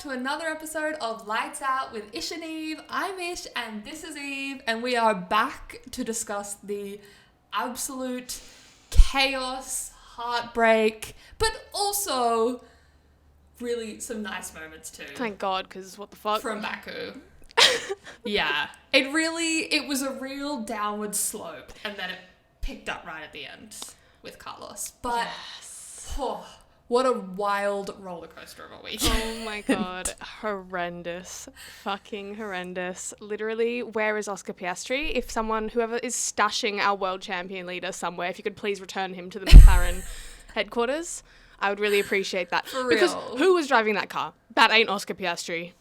to another episode of Lights Out with Ish and Eve. I'm Ish and this is Eve, and we are back to discuss the absolute chaos, heartbreak, but also really some nice moments too. Thank God, because what the fuck? From Baku. Yeah. It was a real downward slope, and then it picked up right at the end with Carlos. But, what a wild roller coaster of a week. Oh my God. Horrendous. Fucking horrendous. Literally, where is Oscar Piastri? If whoever is stashing our world champion leader somewhere, if you could please return him to the Mclaren headquarters, I would really appreciate that. For real. Because who was driving that car? That ain't Oscar Piastri.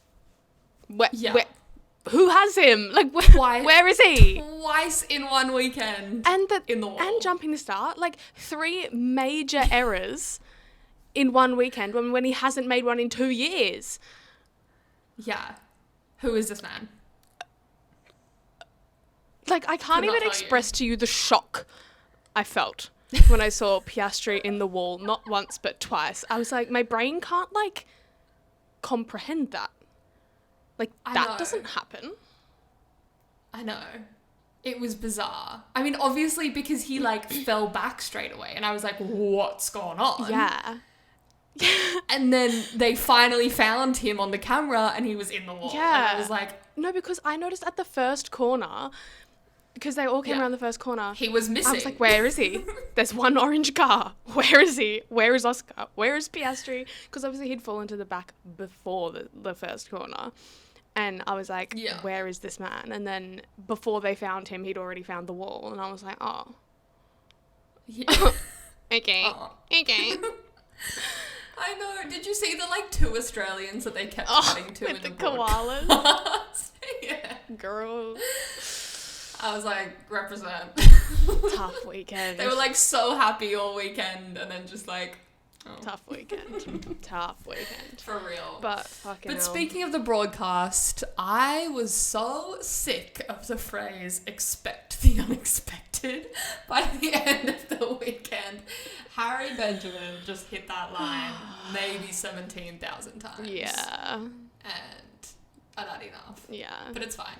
Who has him? Like, where is he? Twice in one weekend. In the wall. And jumping the start. Like, 3 major errors in one weekend when he hasn't made one in 2 years. Yeah. Who is this man? Like, I can't even express to you the shock I felt when I saw Piastri in the wall, not once but twice. I was like, my brain can't, like, comprehend that. Like, that doesn't happen. I know. It was bizarre. I mean, obviously because he, like, fell back straight away, and I was like, what's going on? Yeah. And then they finally found him on the camera, and he was in the wall. Yeah. And I was like... No, because I noticed at the first corner, because they all came around the first corner. He was missing. I was like, where is he? There's one orange car. Where is he? Where is Oscar? Where is Piastri? Because obviously he'd fallen to the back before the first corner. And I was like, where is this man? And then before they found him, he'd already found the wall. And I was like, oh. Yeah. Okay. Okay. I know. Did you see the, like, 2 Australians that they kept cutting to in the koalas? Yeah. Girl. I was like, represent. Tough weekend. They were, like, so happy all weekend, and then just, like... Oh. Tough weekend. Tough weekend. For real. But fucking hell. Speaking of the broadcast, I was so sick of the phrase expect the unexpected by the end of the weekend. Harry Benjamin just hit that line maybe 17,000 times. Yeah. And I'd had enough. Yeah. But it's fine.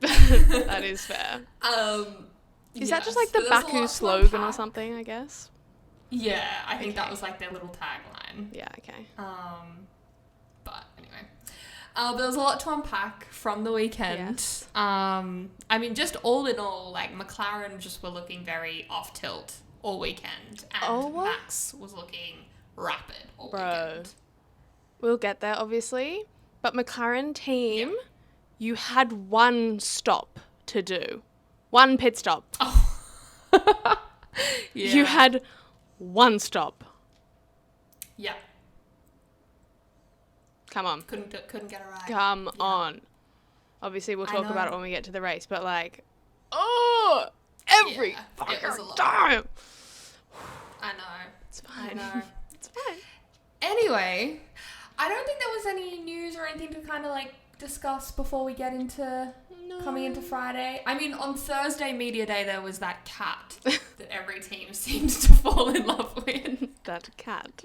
That is fair. Is that just like the Baku slogan or something, I guess? Yeah, I think that was like their little tagline. Yeah, okay. But anyway. But there was a lot to unpack from the weekend. Yes. I mean, just all in all, like, McLaren just were looking very off tilt all weekend. And Max was looking rapid all weekend. We'll get there, obviously. But McLaren team, you had one stop to do. One pit stop. Oh. You had... one stop. Yeah. Come on. Couldn't get it right. Come on. Obviously, we'll talk about it when we get to the race, but like, every fucking time. I know. It's fine. I know. It's fine. Anyway, I don't think there was any news or anything to kind of like discuss before we get into coming into Friday. I mean, on Thursday media day there was that cat that every team seems to fall in love with. That cat.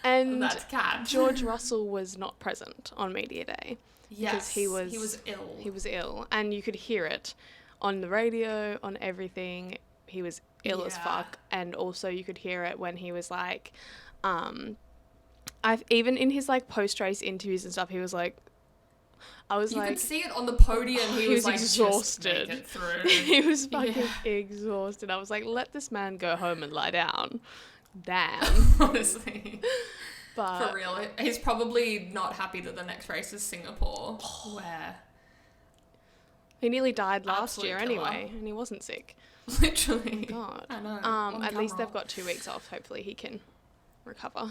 And that cat. George Russell was not present on media day. Yes, because he was ill. He was ill, and you could hear it on the radio, on everything. He was ill as fuck, and also you could hear it when he was like, even in his like post-race interviews and stuff, he was like, you could see it on the podium. He was like exhausted. Just make it through. He was fucking exhausted. I was like, let this man go home and lie down. Damn. Honestly. But for real, he's probably not happy that the next race is Singapore, where he nearly died last year anyway, and he wasn't sick. Literally. Oh God. I know. At least they've got 2 weeks off. Hopefully he can recover.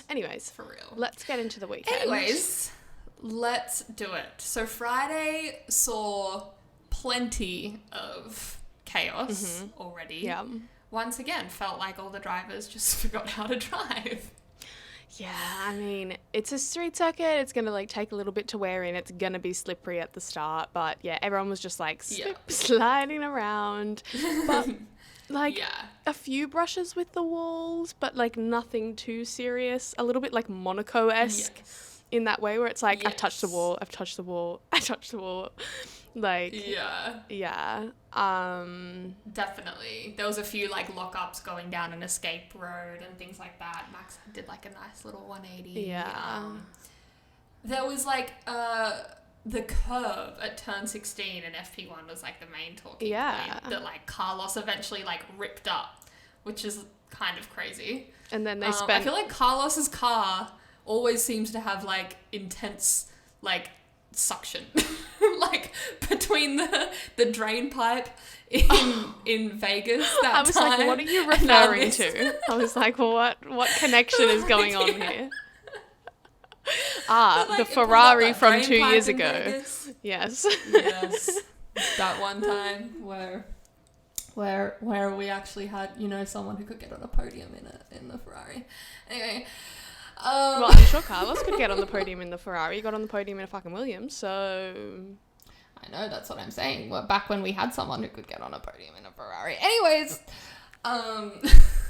Anyways, for real. Let's get into the weekend. Anyways, let's do it. So Friday saw plenty of chaos already. Yeah. Once again, felt like all the drivers just forgot how to drive. Yeah, I mean, it's a street circuit. It's going to, like, take a little bit to wear in. It's going to be slippery at the start. But, yeah, everyone was just, like, sliding around. But, like, a few brushes with the walls, but, like, nothing too serious. A little bit, like, Monaco-esque in that way where it's like, Yes. I've touched the wall, I've touched the wall, I touched the wall. Like, yeah. Definitely. There was a few like lockups going down an escape road and things like that. Max did like a nice little 180. Yeah. There was like the curve at turn 16 in FP1 was like the main talking point that like Carlos eventually like ripped up, which is kind of crazy. And then they I feel like Carlos's car always seems to have like intense like suction like between the drain pipe in Vegas that I was time. like, what are you referring to? I was like, what connection is going on here? Like, the Ferrari from 2 years ago. Yes. That one time where we actually had, you know, someone who could get on a podium in the Ferrari. Anyway, well, I'm sure Carlos could get on the podium in the Ferrari. He got on the podium in a fucking Williams, so... I know, that's what I'm saying. Well, back when we had someone who could get on a podium in a Ferrari. Anyways,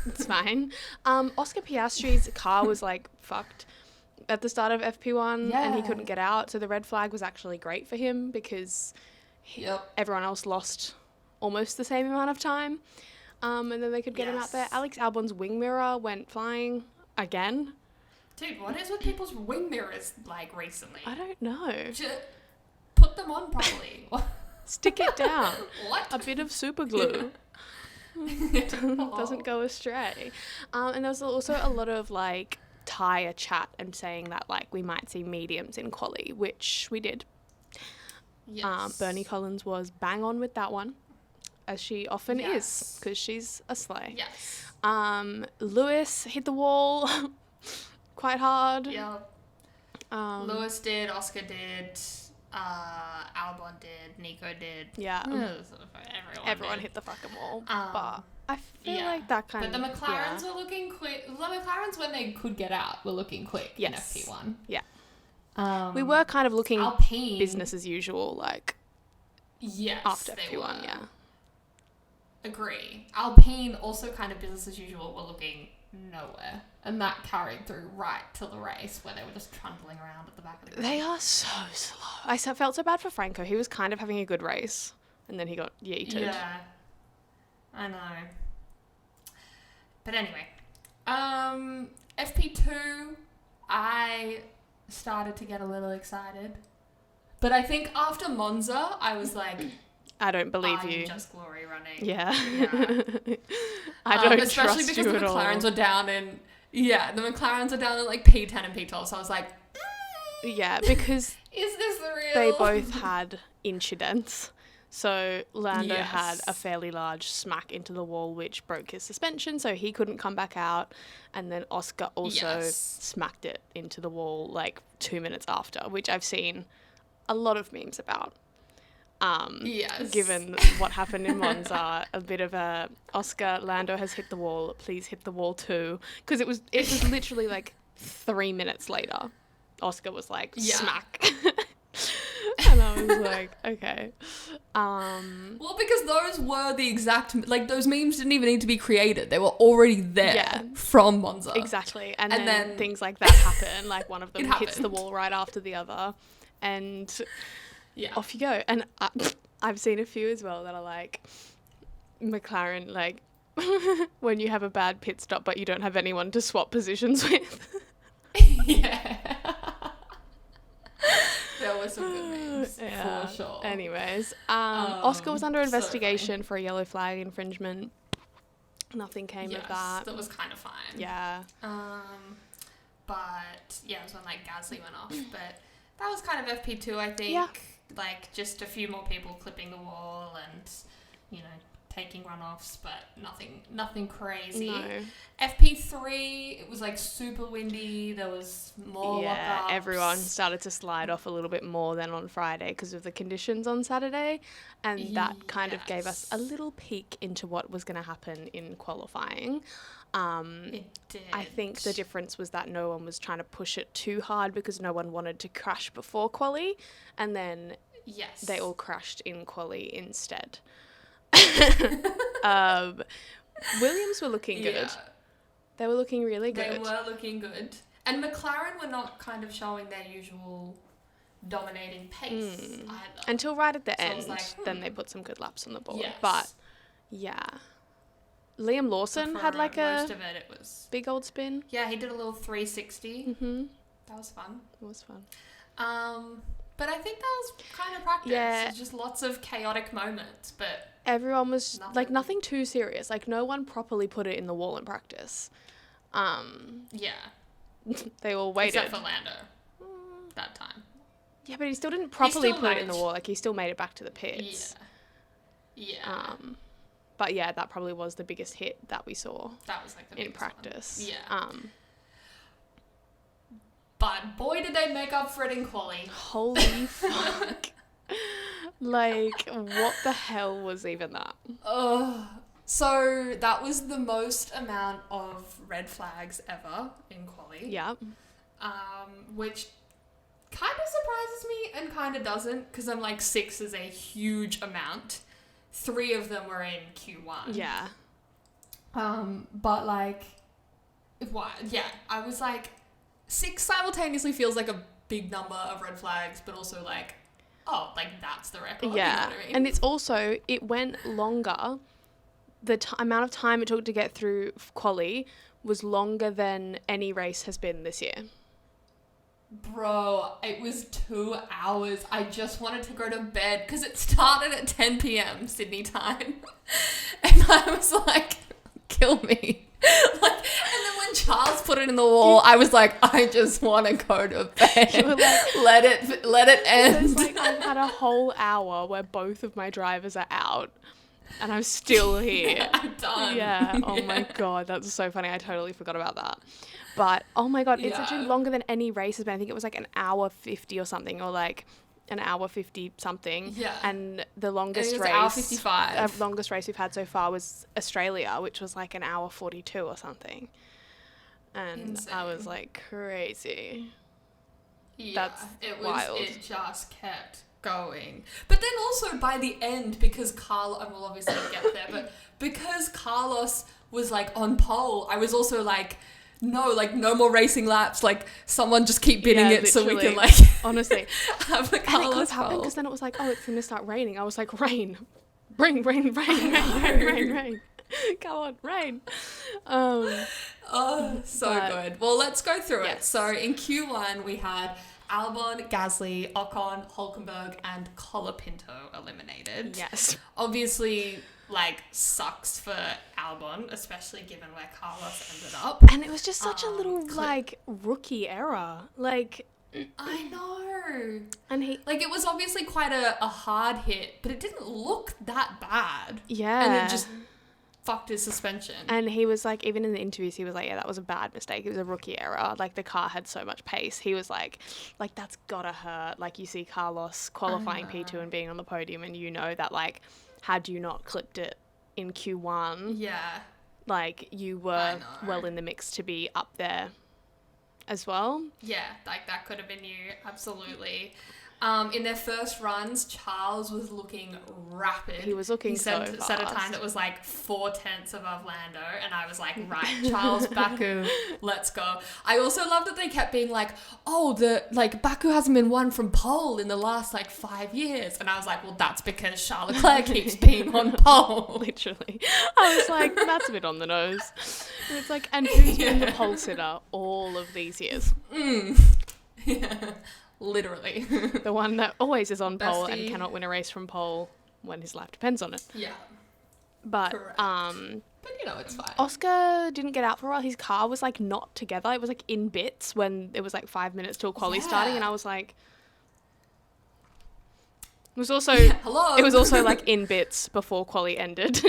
it's fine. Oscar Piastri's car was, like, fucked at the start of FP1, and he couldn't get out, so the red flag was actually great for him because everyone else lost almost the same amount of time, and then they could get him out there. Alex Albon's wing mirror went flying again. Dude, what is with people's wing mirrors like recently? I don't know. Put them on properly. Stick it down. What? A bit of super glue. Doesn't go astray. And there was also a lot of like tyre chat and saying that like we might see mediums in quali, which we did. Yes. Bernie Collins was bang on with that one, as she often is, because she's a slay. Yes. Lewis hit the wall quite hard. Yeah. Lewis did, Oscar did, Albon did, Nico did. Yeah. Everyone hit the fucking wall. But I feel like that kind of... But the McLarens were looking quick. The McLarens, when they could get out, were looking quick in FP1. Yeah. We were kind of looking Alpine, business as usual, like... Yes, after FP1, yeah. Agree. Alpine, also kind of business as usual, were looking nowhere. And that carried through right to the race where they were just trundling around at the back of the grid. They are so slow. I felt so bad for Franco. He was kind of having a good race. And then he got yeeted. Yeah. I know. But anyway. FP2, I started to get a little excited. But I think after Monza, I was like... I don't believe you. I'm just glory running. Yeah. I don't especially trust because you the at all. McLarens were down in... Yeah, the McLarens are down in like P10 and P12, so I was like... Yeah, because... Is this the real? They both had incidents. So Lando had a fairly large smack into the wall, which broke his suspension, so he couldn't come back out. And then Oscar also smacked it into the wall like 2 minutes after, which I've seen a lot of memes about. Given what happened in Monza, a bit of a Oscar, Lando has hit the wall, please hit the wall too. Because it was literally like 3 minutes later. Oscar was like, smack. And I was like, okay. Well, because those were the exact, like those memes didn't even need to be created. They were already there from Monza. Exactly. And then things like that happen. Like one of them hits the wall right after the other. And... yeah. Off you go. And I've seen a few as well that are like McLaren, like when you have a bad pit stop but you don't have anyone to swap positions with. Yeah. There were some good memes, for sure. Anyways, Oscar was under investigation for a yellow flag infringement. Nothing came of that. That was kind of fine. Yeah. But yeah, it was when like Gasly went off. But that was kind of FP2, I think. Yeah. Like just a few more people clipping the wall and, you know, taking runoffs, but nothing crazy. No. FP3, it was like super windy. There was more lockups. Everyone started to slide off a little bit more than on Friday because of the conditions on Saturday, and that kind of gave us a little peek into what was going to happen in qualifying. It did. I think the difference was that no one was trying to push it too hard because no one wanted to crash before quali, and then they all crashed in quali instead. Williams were looking good. They were looking really good. They were looking good. And McLaren were not kind of showing their usual dominating pace either. Until right at the So I end, was like, then they put some good laps on the board. Yes. But, yeah. Liam Lawson had like most of it was big old spin. Yeah, he did a little 360. Mm-hmm. That was fun. It was fun. But I think that was kind of practice. Yeah. It's just lots of chaotic moments, but everyone was nothing too serious. Like no one properly put it in the wall in practice. Yeah. They all waited. Except for Lando. That time. Yeah, but he still didn't properly put it in the wall. Like he still made it back to the pits. Yeah. But yeah, that probably was the biggest hit that we saw. That was like the in practice. One. Yeah. But boy, did they make up for it in quali. Holy fuck. Like, what the hell was even that? So that was the most amount of red flags ever in quali. Yeah. Which kind of surprises me and kind of doesn't, because I'm like 6 is a huge amount. 3 of them were in Q1. Yeah. But like, what? Yeah, I was like, 6 simultaneously feels like a big number of red flags, but also like, oh, like that's the record. Yeah. You know what I mean? And it's also, it went longer. The amount of time it took to get through quali was longer than any race has been this year. Bro, it was 2 hours. I just wanted to go to bed because it started at 10 p.m. Sydney time. And I was like, kill me. Like, and then when Charles put it in the wall, I was like, I just want to go to bed. You were like, let it end. It's like I've had a whole hour where both of my drivers are out and I'm still here. I'm done. Yeah. Oh my God. That's so funny. I totally forgot about that. But oh my God, it's actually longer than any race has been. I think it was like an hour 50 or something, or like an hour 50 something. Yeah. And the longest race, hour 55. The longest race we've had so far was Australia, which was like an hour 42 or something. And Insane. I was like, crazy. Yeah, That's wild. It just kept going. But then also by the end, because Carlos, and we'll obviously get there, but because Carlos was like on pole, I was also like, no more racing laps. Like, someone just keep bidding it so we can, like, honestly, have the Carlos pole. Because then it was like, oh, it's going to start raining. I was like, rain. Rain. Come on, rain. So good. Well, let's go through it. So in Q1, we had Albon, Gasly, Ocon, Hülkenberg, and Colapinto eliminated. Yes. Obviously, like, sucks for Albon, especially given where Carlos ended up. And it was just such a little, like, rookie error. Like, I know. And he... Like, it was obviously quite a hard hit, but it didn't look that bad. Yeah. And it just fucked his suspension. And he was like, even in the interviews, he was like, yeah, that was a bad mistake. It was a rookie error. Like, the car had so much pace. He was like, that's gotta hurt. Like, you see Carlos qualifying P2 and being on the podium, and you know that, like, had you not clipped it in Q1, like, you were well in the mix to be up there as well. Yeah, like, that could have been you, absolutely. In their first runs, Charles was looking rapid. He was looking so fast. He set a time that was like 4/10 above Lando, and I was like, right, Charles, Baku, let's go. I also love that they kept being like, oh, Baku hasn't been won from pole in the last like 5 years, and I was like, well, that's because Charles Leclerc keeps being on pole. Literally, I was like, that's a bit on the nose. And it's like, and who's been the pole sitter all of these years? Yeah. Literally. The one that always is on pole and cannot win a race from pole when his life depends on it. Yeah. But, correct. But, you know, it's fine. Oscar didn't get out for a while. His car was, like, not together. It was, like, in bits when it was, like, 5 minutes till quali starting. And I was like... It was also... hello? It was also, like, in bits before quali ended.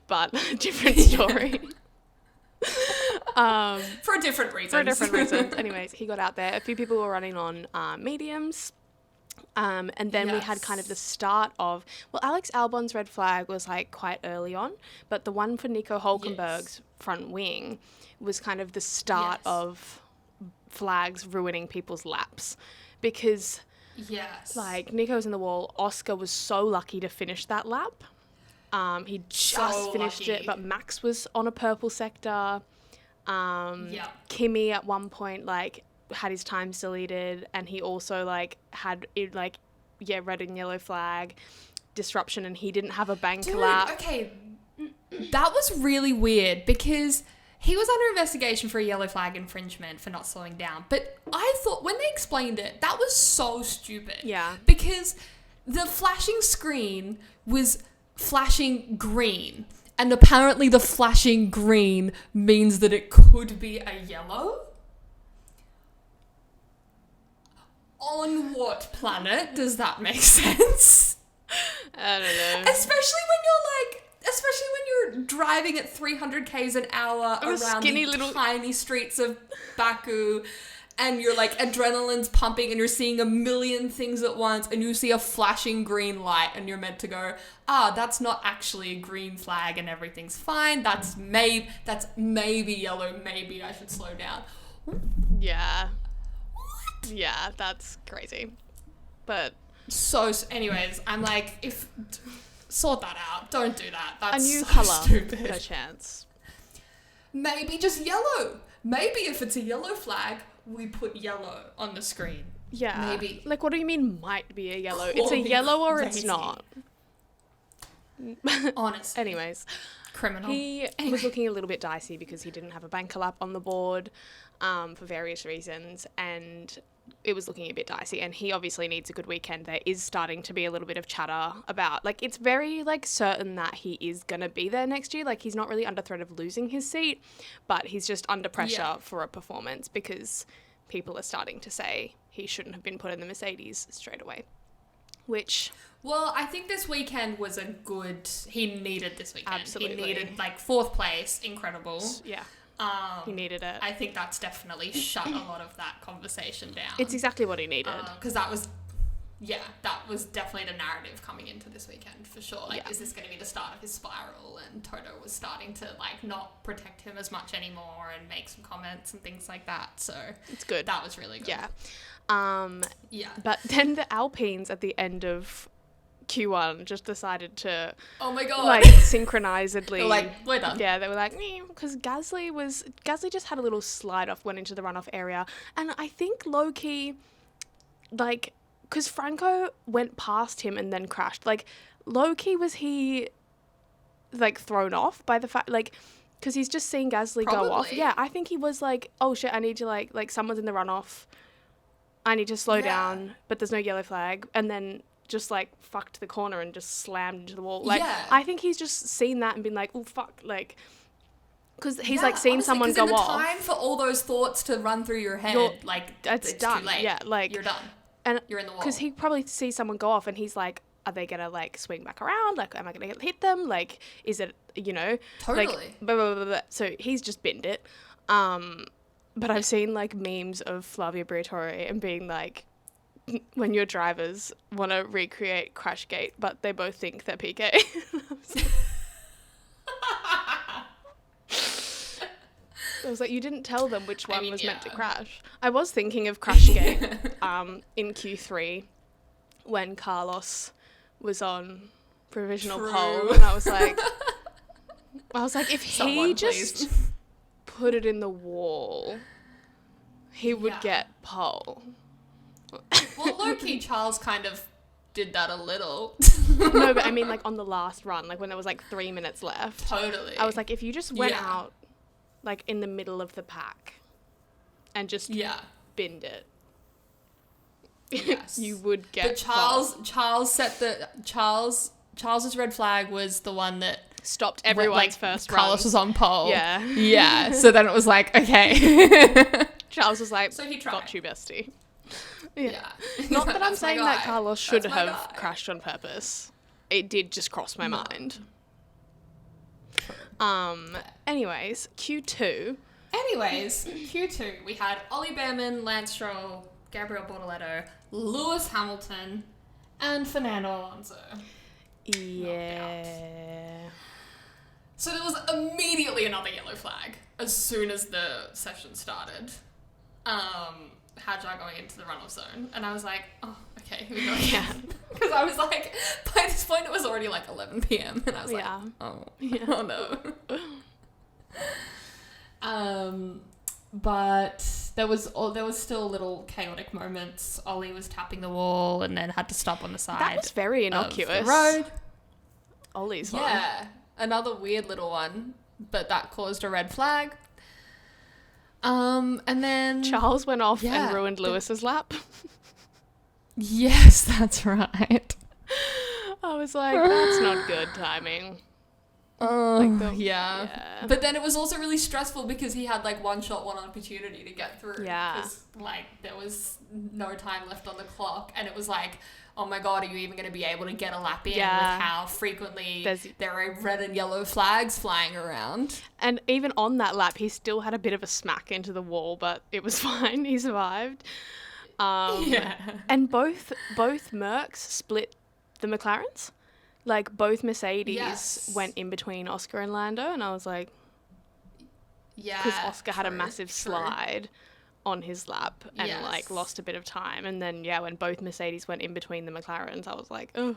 But, different story. For a different reason. Anyways, he got out there. A few people were running on mediums. And then we had kind of the start of... Well, Alex Albon's red flag was, like, quite early on. But the one for Nico Hülkenberg's front wing was kind of the start of flags ruining people's laps. Because, like, Nico was in the wall. Oscar was so lucky to finish that lap. He just finished it, but Max was on a purple sector. Kimi at one point, like, had his time deleted, and he also, like, had, it, like, red and yellow flag, disruption, and he didn't have a bank lap. Okay, that was really weird because he was under investigation for a yellow flag infringement for not slowing down. But I thought when they explained it, that was so stupid. Yeah. Because the flashing screen was flashing green. And apparently the flashing green means that it could be a yellow. On what planet does that make sense? I don't know. Especially when you're driving at 300 k's an hour around the tiny streets of Baku, and you're like adrenaline's pumping and you're seeing a million things at once, and you see a flashing green light and you're meant to go, that's not actually a green flag and everything's fine. That's maybe yellow. Maybe I should slow down. Yeah. What? Yeah, that's crazy. But so anyways, I'm like, sort that out. Don't do that. That's a new so colour, stupid. per chance. Maybe just yellow. Maybe if it's a yellow flag, we put yellow on the screen. Yeah. Maybe. Like, what do you mean might be a yellow? It's a yellow or crazy. It's not. Honestly. Anyways. Criminal. He was looking a little bit dicey because he didn't have a banker lap on the board for various reasons, and it was looking a bit dicey, and he obviously needs a good weekend. There is starting to be a little bit of chatter about, like, it's very, like, certain that he is going to be there next year. Like, he's not really under threat of losing his seat, but he's just under pressure for a performance because people are starting to say he shouldn't have been put in the Mercedes straight away, which... Well, I think this weekend was he needed this weekend. Absolutely. He needed, like, 4th place, incredible. Yeah. He needed it. I think that's definitely shut a lot of that conversation down. It's exactly what he needed. Because that was definitely the narrative coming into this weekend, for sure. Like, is this going to be the start of his spiral? And Toto was starting to, like, not protect him as much anymore and make some comments and things like that. So it's good. That was really good. Yeah. But then the Alpines at the end of Q1 just decided to oh my god, like synchronizedly they were like, we're done. Yeah, they were like, because Gasly just had a little slide off, went into the runoff area, and I think low-key, like, because Franco went past him and then crashed, like, low-key was he like thrown off by the fact, like, because he's just seen Gasly go off. Yeah, I think he was like, oh shit, I need to like someone's in the runoff, I need to slow down, but there's no yellow flag, and then just like fucked the corner and just slammed into the wall. Like, I think he's just seen that and been like, oh fuck, like, because he's like seen someone go off. Time for all those thoughts to run through your head, it's done. Too late. Yeah, like you're done. And you're in the wall. Because he probably sees someone go off and he's like, are they gonna like swing back around? Like, am I gonna hit them? Like, is it, totally. Like, blah, blah, blah, blah. So he's just binned it. But I've seen like memes of Flavio Briatore and being like, when your drivers want to recreate Crashgate, but they both think they're PK. I was like, you didn't tell them which one was meant to crash. I was thinking of Crashgate in Q3 when Carlos was on provisional pole, and I was like, if he just put it in the wall, he would get pole. Well, low-key, Charles kind of did that a little. No, but I mean, like, on the last run, like, when there was, like, 3 minutes left. Totally. I was like, if you just went out, like, in the middle of the pack and just binned it, you would get... But Charles's red flag was the one that... stopped everyone's first run. Carlos was on pole. Yeah. Yeah, so then it was like, okay. Charles was like, so he tried. Got you, bestie. Yeah. Not that I'm saying that Carlos should have crashed on purpose. It did just cross my mind. Anyways, Q2, we had Ollie Behrman, Lance Stroll, Gabriel Bortoleto, Lewis Hamilton, and Fernando Alonso. Yeah. So there was immediately another yellow flag as soon as the session started. Hadjar going into the runoff zone, and I was like, oh, okay, here we go again. Because I was like, by this point it was already like 11 p.m. and I was like, oh no. But there was still little chaotic moments. Ollie was tapping the wall and then had to stop on the side. That was very innocuous. Of the road. Ollie's one. Yeah, another weird little one, but that caused a red flag. And then Charles went off and ruined Lewis's lap. Yes, that's right. I was like, that's not good timing. Yeah. But then it was also really stressful because he had like one shot, one opportunity to get through. Yeah. Because like there was no time left on the clock, and it was like, oh my god, are you even going to be able to get a lap in with how frequently there are red and yellow flags flying around? And even on that lap, he still had a bit of a smack into the wall, but it was fine. He survived. And both Mercs split the McLarens. Like, both Mercedes went in between Oscar and Lando, and I was like... Yeah, because Oscar had a massive slide on his lap and, like, lost a bit of time. And then, when both Mercedes went in between the McLarens, I was like, oh.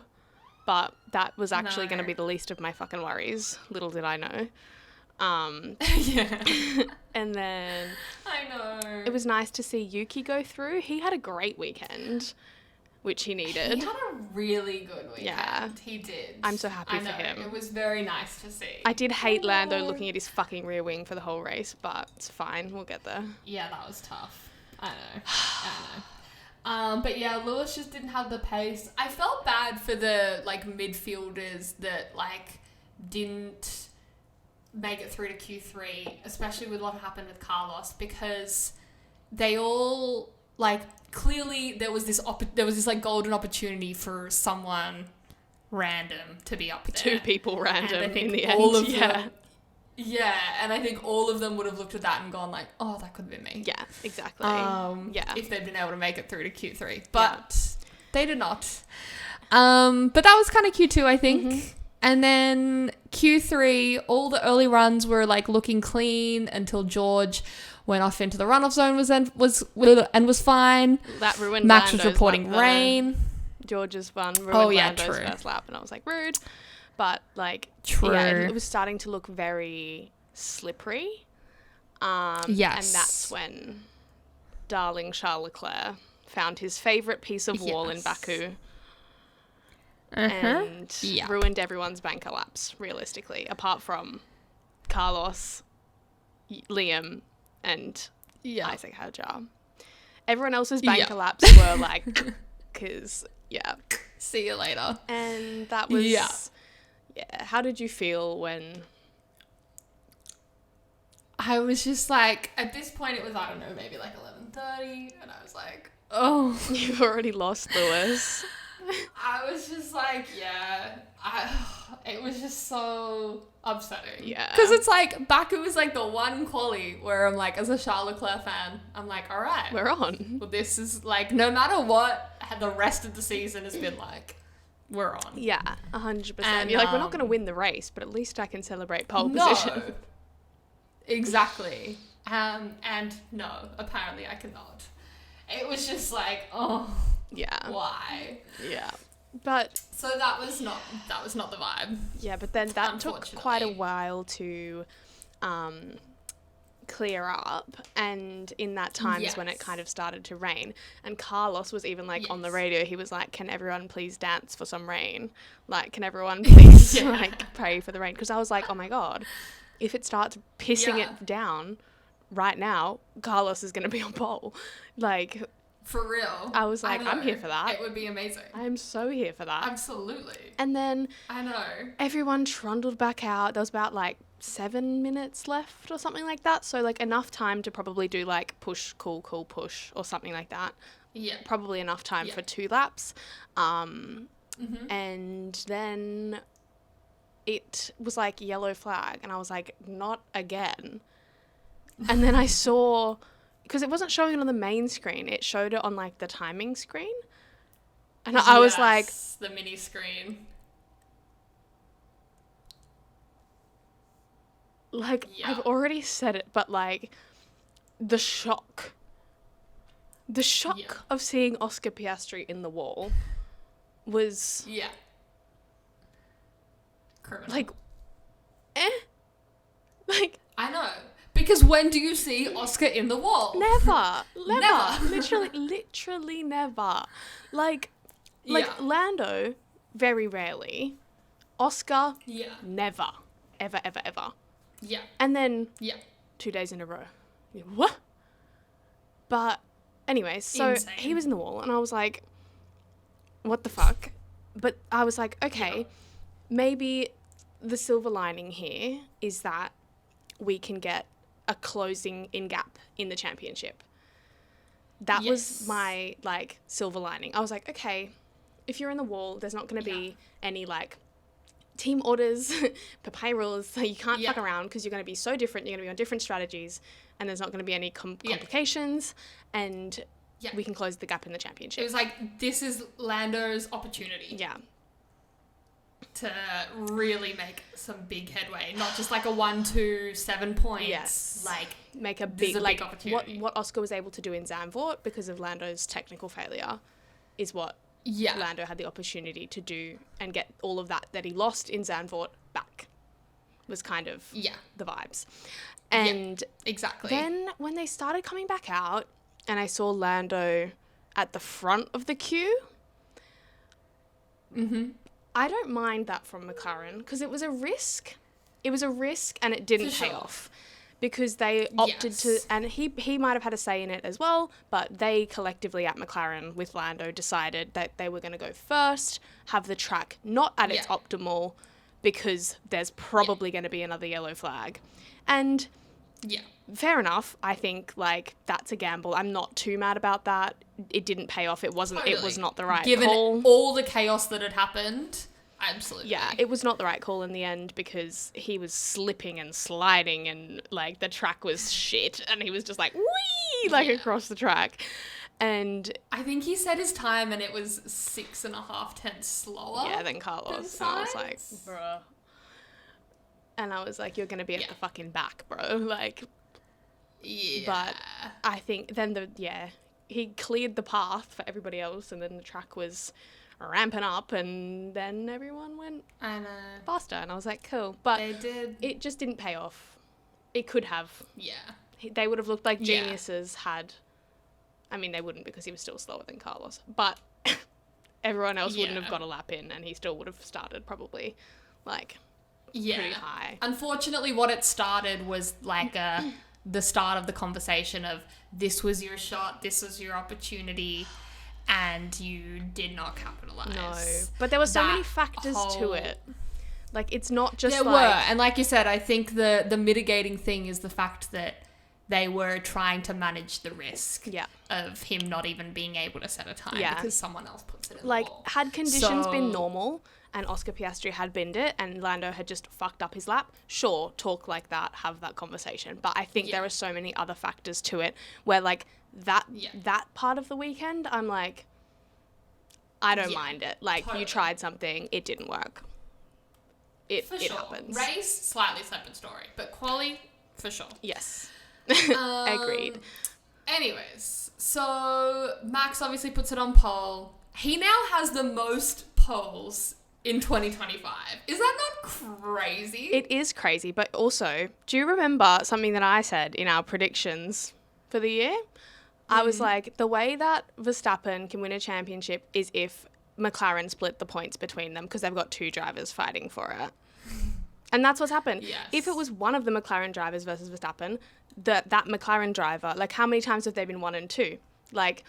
But that was actually going to be the least of my fucking worries. Little did I know. And then... I know. It was nice to see Yuki go through. He had a great weekend, which he needed. He had a really good weekend. Yeah. He did. I'm so happy for him. It was very nice to see. I did hate Lando looking at his fucking rear wing for the whole race, but it's fine. We'll get there. Yeah, that was tough. I know. But yeah, Lewis just didn't have the pace. I felt bad for the like midfielders that like didn't make it through to Q3, especially with what happened with Carlos, because they all like clearly there was this like golden opportunity for someone random to be up there. Two people random in the end. All of them, and I think all of them would have looked at that and gone like, oh, that could have been me. Yeah, exactly. If they'd been able to make it through to Q3. But they did not. But that was kind of Q2, I think. Mm-hmm. And then Q3, all the early runs were like looking clean until George went off into the runoff zone was fine. That ruined Max Lando's was reporting lap, rain. George's fun ruined Lando's first lap, and I was like, rude. But like, it was starting to look very slippery. And that's when darling Charles Leclerc found his favourite piece of wall in Baku. And ruined everyone's banker laps, realistically, apart from Carlos, Liam, and Isaac Hadjar. Everyone else's banker laps were like, because, see you later. And that was, how did you feel when... I was just like, at this point it was, I don't know, maybe like 11:30, and I was like, oh. You've already lost Lewis. I was just like, it was just so upsetting. Yeah. Because it's like, Baku was like the one quali where I'm like, as a Charles Leclerc fan, I'm like, all right. We're on. Well, this is like, no matter what the rest of the season has been like, we're on. Yeah, 100%. And you're like, we're not going to win the race, but at least I can celebrate pole position. Exactly. And no, apparently I cannot. It was just like, oh. Yeah. Why? Yeah. But so that was not the vibe. Yeah, but then that took quite a while to clear up, and in that time is when it kind of started to rain. And Carlos was even like on the radio, he was like, can everyone please dance for some rain? Like, can everyone please like pray for the rain? Because I was like, oh my god, if it starts pissing it down right now, Carlos is going to be on pole. Like, for real. I was like, I'm here for that. It would be amazing. I'm so here for that. Absolutely. And then I know. Everyone trundled back out. There was about like 7 minutes left or something like that. So like enough time to probably do like push, cool, push or something like that. Yeah. Probably enough time for 2 laps. And then it was like yellow flag and I was like, not again. And then I saw... Because it wasn't showing it on the main screen. It showed it on, like, the timing screen. And I was like... the mini screen. Like, I've already said it, but, like, the shock. The shock of seeing Oscar Piastri in the wall was... Yeah. Criminal. Like, Like... I know. Because when do you see Oscar in the wall? Never. Never. Literally never. Like Yeah. Lando, very rarely. Oscar, Yeah. never. Ever. Yeah. And then Yeah. 2 days in a row. What? But anyway, so Insane. he was in the wall and I was like, what the fuck? But I was like, okay, maybe the silver lining here is that we can get a closing in gap in the championship. That was my, like, silver lining. I was like, okay, if you're in the wall, there's not going to be any, like, team orders, papyrus, so you can't fuck around because you're going to be so different. You're going to be on different strategies and there's not going to be any complications and we can close the gap in the championship. It was like, this is Lando's opportunity. Yeah. To really make some big headway, not just like a 1, 2, 7 points. Yes. Like, make a big, like, opportunity. what Oscar was able to do in Zandvoort because of Lando's technical failure is what Lando had the opportunity to do and get all of that he lost in Zandvoort back. Was kind of the vibes. And exactly. Then when they started coming back out and I saw Lando at the front of the queue, I don't mind that from McLaren because it was a risk. It was a risk and it didn't pay off because they opted to, and he might have had a say in it as well, but they collectively at McLaren with Lando decided that they were going to go first, have the track not at its optimal because there's probably going to be another yellow flag. And fair enough. I think, like, that's a gamble. I'm not too mad about that. It didn't pay off. It wasn't. Totally. It was not the right Given call. all the chaos that had happened, absolutely. Yeah, it was not the right call in the end because he was slipping and sliding and, like, the track was shit and he was just like, whee, like, across the track. And I think he said his time and it was 6.5 tenths slower. Yeah, than Carlos. And I was like, bruh. And I was like, you're going to be at the fucking back, bro. Like, but I think then he cleared the path for everybody else and then the track was ramping up and then everyone went faster. And I was like, cool. But it just didn't pay off. It could have. Yeah. They would have looked like geniuses had. I mean, they wouldn't because he was still slower than Carlos. But everyone else wouldn't have got a lap in and he still would have started probably, like, pretty high. Unfortunately, what it started was like the start of the conversation of this was your shot, this was your opportunity, and you did not capitalize. No, but there were so many factors to it. Like, it's not just there were, and like you said, I think the mitigating thing is the fact that they were trying to manage the risk of him not even being able to set a time because someone else puts it in the wall. Had conditions been normal and Oscar Piastri had binned it and Lando had just fucked up his lap, sure, talk like that, have that conversation. But I think there are so many other factors to it where, like, that part of the weekend, I'm like, I don't mind it. Like, you tried something, it didn't work. It happens. Race, slightly separate story. But quali, for sure. Yes. Agreed. Anyways, so Max obviously puts it on pole. He now has the most poles in 2025. Is that not crazy? It is crazy, but also, do you remember something that I said in our predictions for the year? I was like, the way that Verstappen can win a championship is if McLaren split the points between them because they've got 2 drivers fighting for it. And that's what's happened. Yes. If it was one of the McLaren drivers versus Verstappen, that McLaren driver, like, how many times have they been 1 and 2? Like,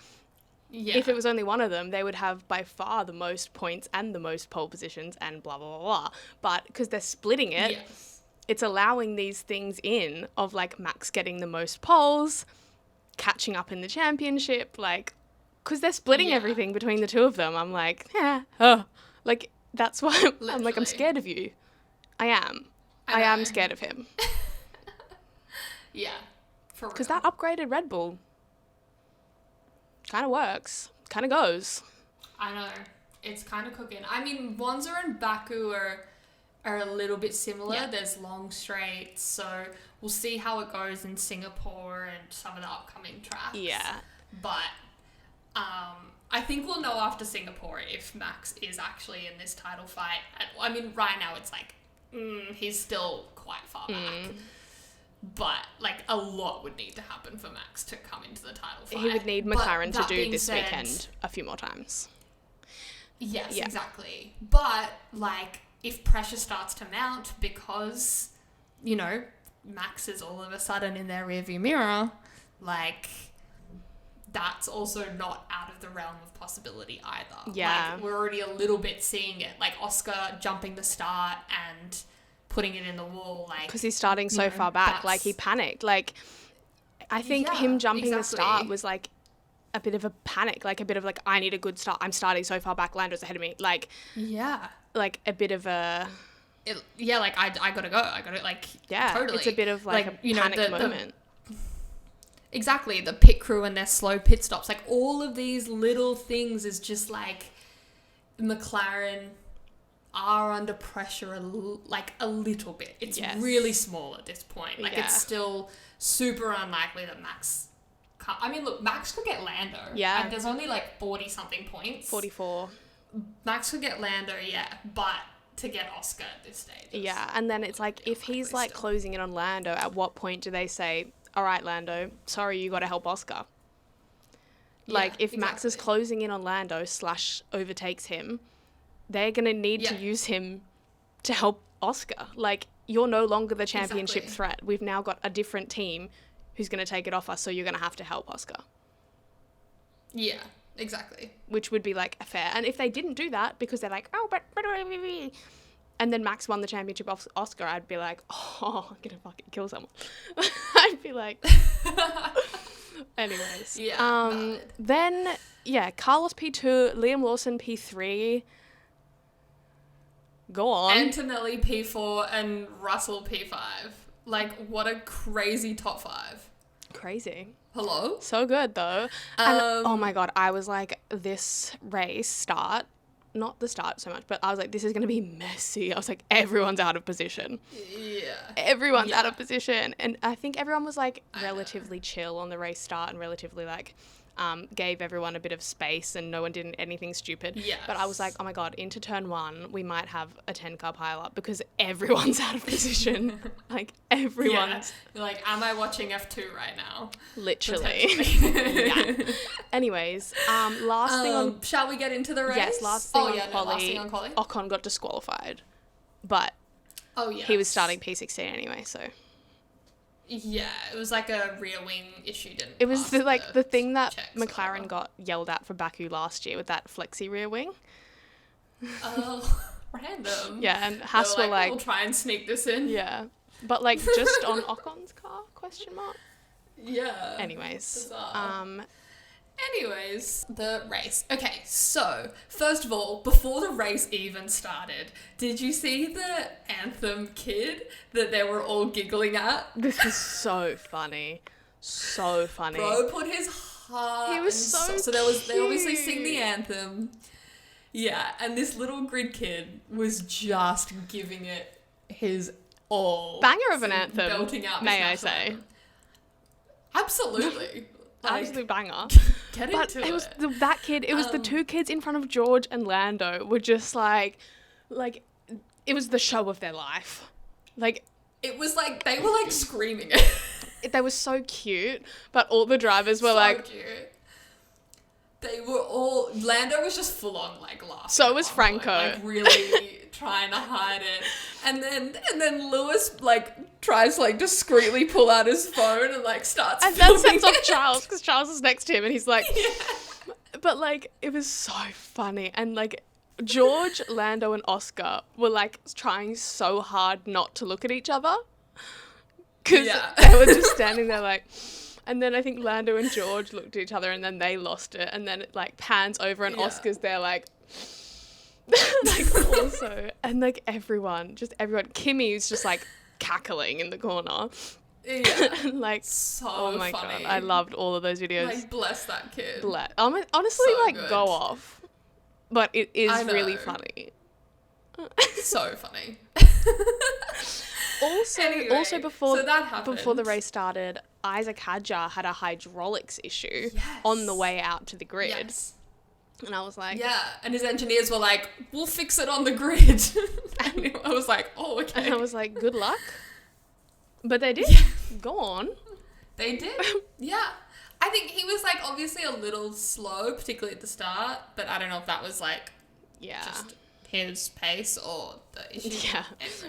if it was only one of them, they would have by far the most points and the most pole positions and blah, blah, blah, blah. But because they're splitting it, it's allowing these things in of, like, Max getting the most poles, catching up in the championship, like, because they're splitting everything between the two of them. I'm like, like, that's why I'm like, I'm scared of you. I am. I am scared of him. For real. Because that upgraded Red Bull kind of works, kind of goes. I know. It's kind of cooking. I mean, Monza and Baku are a little bit similar. Yeah. There's long straights, so we'll see how it goes in Singapore and some of the upcoming tracks. Yeah. But I think we'll know after Singapore if Max is actually in this title fight. I mean, right now it's like, he's still quite far back. but like a lot would need to happen for Max to come into the title fight. He would need McLaren to do this said, weekend a few more times. Yes, exactly. But like if pressure starts to mount because, you know, Max is all of a sudden in their rearview mirror, like that's also not out of the realm of possibility either. Yeah. Like we're already a little bit seeing it, like Oscar jumping the start and putting it in the wall, like because he's starting so far back, like he panicked. Like I think him jumping the start was like a bit of a panic, like a bit of like, I need a good start. I'm starting so far back. Lando's ahead of me. Like like a bit of a like I gotta go. I gotta like totally. It's a bit of like a panic moment. Exactly, the pit crew and their slow pit stops, like all of these little things is just like McLaren are under pressure a little bit. It's really small at this point. Like it's still super unlikely that Max can't. I mean, look, Max could get Lando. Yeah. And there's only like 40 something points. 44. Max could get Lando, but to get Oscar at this stage. Yeah, and then it's like if he's like closing in on Lando, at what point do they say, all right, Lando, sorry, you got to help Oscar? Like, if Max is closing in on Lando / overtakes him, they're going to need to use him to help Oscar. Like, you're no longer the championship threat. We've now got a different team who's going to take it off us, so you're going to have to help Oscar. Yeah, exactly. Which would be, like, fair. And if they didn't do that, because they're like, oh, but... And then Max won the championship off Oscar, I'd be like, oh, I'm going to fucking kill someone. I'd be like... Anyways. Yeah. Then, Carlos P2, Liam Lawson P3. Go on. Antonelli P4 and Russell P5. Like, what a crazy top 5. Crazy. Hello? So good, though. And, oh my God, I was like, this race start... Not the start so much, but I was like, this is going to be messy. I was like, everyone's out of position. Yeah. Everyone's out of position. And I think everyone was like relatively chill on the race start and relatively like gave everyone a bit of space and no one did anything stupid. Yes. But I was like, oh my God, into turn 1, we might have a 10-car pile up because everyone's out of position. Like everyone's. Yeah. Like, am I watching F2 right now? Literally. Anyways, last thing on... Shall we get into the race? Yes, last thing on quali. Ocon got disqualified. But he was starting P16 anyway, so... Yeah, it was like a rear wing issue. It was the thing that McLaren got yelled at for Baku last year with that flexi rear wing. Oh, random. Yeah, and Haas were like, we'll try and sneak this in. Yeah, but like just on Ocon's car? Question mark. Yeah. Anyways, Anyways, the race. Okay, so, first of all, before the race even started, did you see the anthem kid that they were all giggling at? This was so funny. So funny. Bro put his heart. He was so cute. So they obviously sing the anthem. Yeah, and this little grid kid was just giving it his all. Banger of an anthem, belting out may I say. Anthem. Absolutely. Absolute banger. Get but into it was that kid. It was the two kids in front of George and Lando were just like it was the show of their life. Like it was like they were like screaming it. They were so cute, but all the drivers were so cute. They were all... Lando was just full on, like, laughing. So was Franco. Like, really trying to hide it. And then Lewis, like, tries to, like, discreetly pull out his phone and, like, starts and filming then sends it. off Charles, because Charles is next to him, and he's like... Yeah. But, like, it was so funny. And, like, George, Lando, and Oscar were, like, trying so hard not to look at each other. Because they were just standing there, like... And then I think Lando and George looked at each other and then they lost it. And then it like pans over and Oscar's there like also. And like everyone. Kimmy's just like cackling in the corner. Yeah. And, like, so oh my funny. God. I loved all of those videos. Like, bless that kid. Honestly, so like, good. go off. But it is really funny. So funny. Also before the race started, Isaac Hadjar had a hydraulics issue on the way out to the grid. Yes. And I was like... Yeah, and his engineers were like, we'll fix it on the grid. And I was like, oh, okay. And I was like, good luck. But they did. Go on. They did. Yeah. I think he was like obviously a little slow, particularly at the start, but I don't know if that was like just his pace or the issue. Yeah.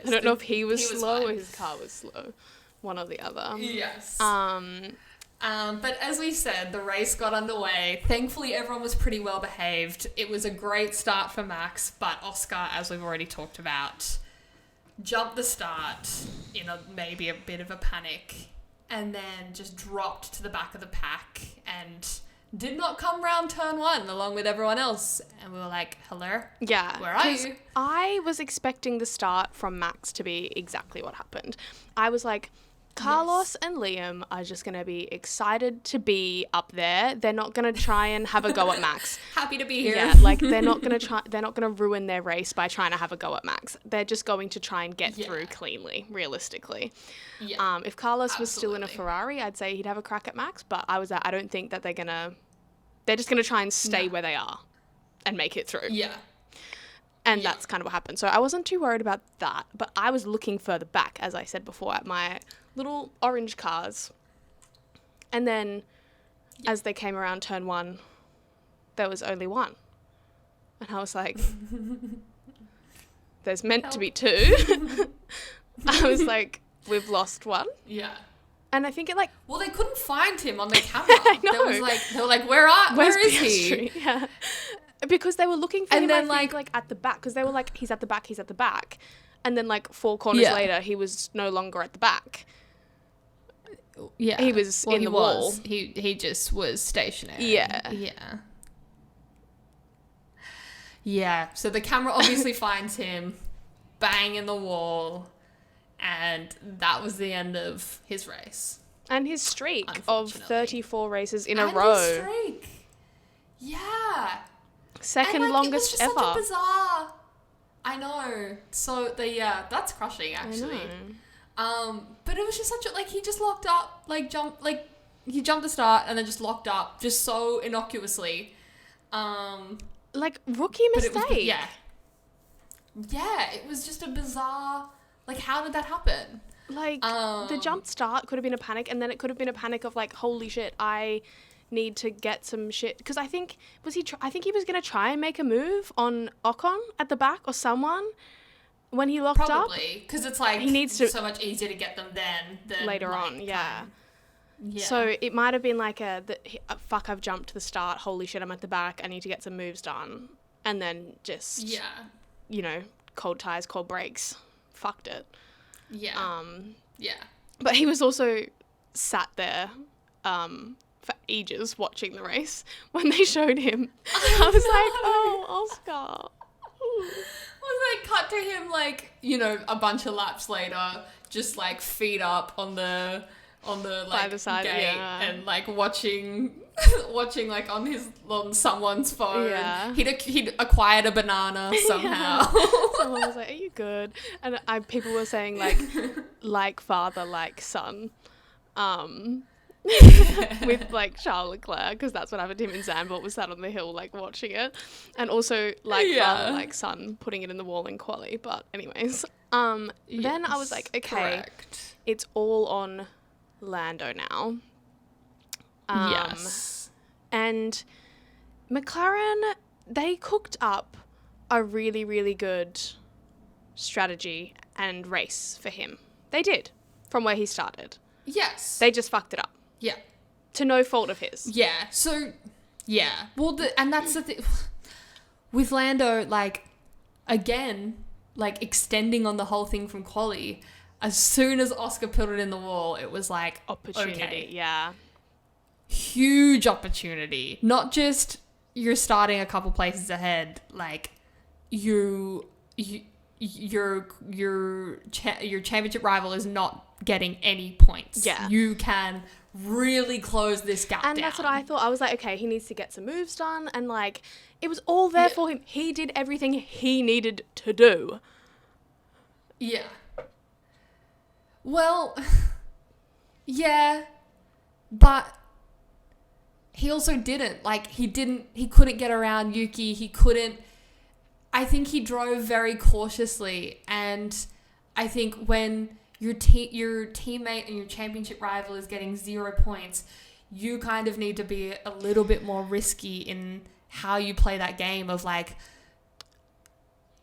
I don't know if he was slow or his car was slow. One or the other. Yes. But as we said, the race got underway. Thankfully, everyone was pretty well behaved. It was a great start for Max, but Oscar, as we've already talked about, jumped the start in maybe a bit of a panic and then just dropped to the back of the pack and did not come round turn one along with everyone else. And we were like, hello? Yeah. Where are you? I was expecting the start from Max to be exactly what happened. I was like, Carlos and Liam are just going to be excited to be up there. They're not going to try and have a go at Max. Happy to be here. Yeah, like they're not going to ruin their race by trying to have a go at Max. They're just going to try and get through cleanly, realistically. Yeah. If Carlos was still in a Ferrari, I'd say he'd have a crack at Max, but I don't think that they're just going to try and stay where they are and make it through. Yeah. And that's kind of what happened. So I wasn't too worried about that, but I was looking further back, as I said before, at my little orange cars. And then as they came around turn one, there was only one. And I was like, there's meant to be two. I was like, we've lost one. Yeah. And I think it well, they couldn't find him on the camera. I know. They were like, where is he? Yeah. Because they were looking for him, then, I think, at the back. Because they were like, he's at the back. And then, 4 corners later, he was no longer at the back. Yeah. He was in the wall. He just was stationary. Yeah. Yeah. Yeah. So the camera obviously finds him, bang in the wall, and that was the end of his race. And his streak of 34 races in a row. His streak. Yeah. Second longest ever. It was just such a bizarre. I know. So that's crushing actually. I know. But it was just such a he just locked up, he jumped the start and then just locked up just so innocuously. Rookie mistake. Yeah, it was just a bizarre. How did that happen? The jump start could have been a panic, and then it could have been a panic of holy shit, I need to get some shit, because I think I think he was going to try and make a move on Ocon at the back or someone when he locked up. Probably, because it's he needs to so much easier to get them than later on. Yeah. So it might have been fuck, I've jumped to the start, holy shit, I'm at the back, I need to get some moves done, and then just cold tires, cold brakes, fucked it. But he was also sat there for ages watching the race. When they showed him, I was like, oh, Oscar. Was cut to him a bunch of laps later, just feet up on the by the side, gate and watching on someone's phone. Yeah. He'd acquired a banana somehow. Someone was like, "Are you good?" And people were saying like father, like son. With Charles Leclerc, because that's what happened to him in Zandvoort, was sat on the hill watching it, and also father like son, putting it in the wall in quali. But anyways, then I was like, okay, it's all on Lando now. Yes. And McLaren, they cooked up a really, really good strategy and race for him. They did, from where he started. Yes. They just fucked it up. Yeah. To no fault of his. Yeah. So, yeah. Well, and that's the thing. With Lando, again, extending on the whole thing from quali, as soon as Oscar put it in the wall, it was opportunity. Okay. Yeah. Huge opportunity. Not just you're starting a couple places ahead, your championship rival is not getting any points. Yeah. You can really close this gap down. And that's what I thought. I was like, okay, he needs to get some moves done, and it was all there for him. He did everything he needed to do. Yeah. Well, yeah, but he also didn't. He couldn't get around Yuki. I think he drove very cautiously, and I think when your teammate and your championship rival is getting 0 points, you kind of need to be a little bit more risky in how you play that game of like,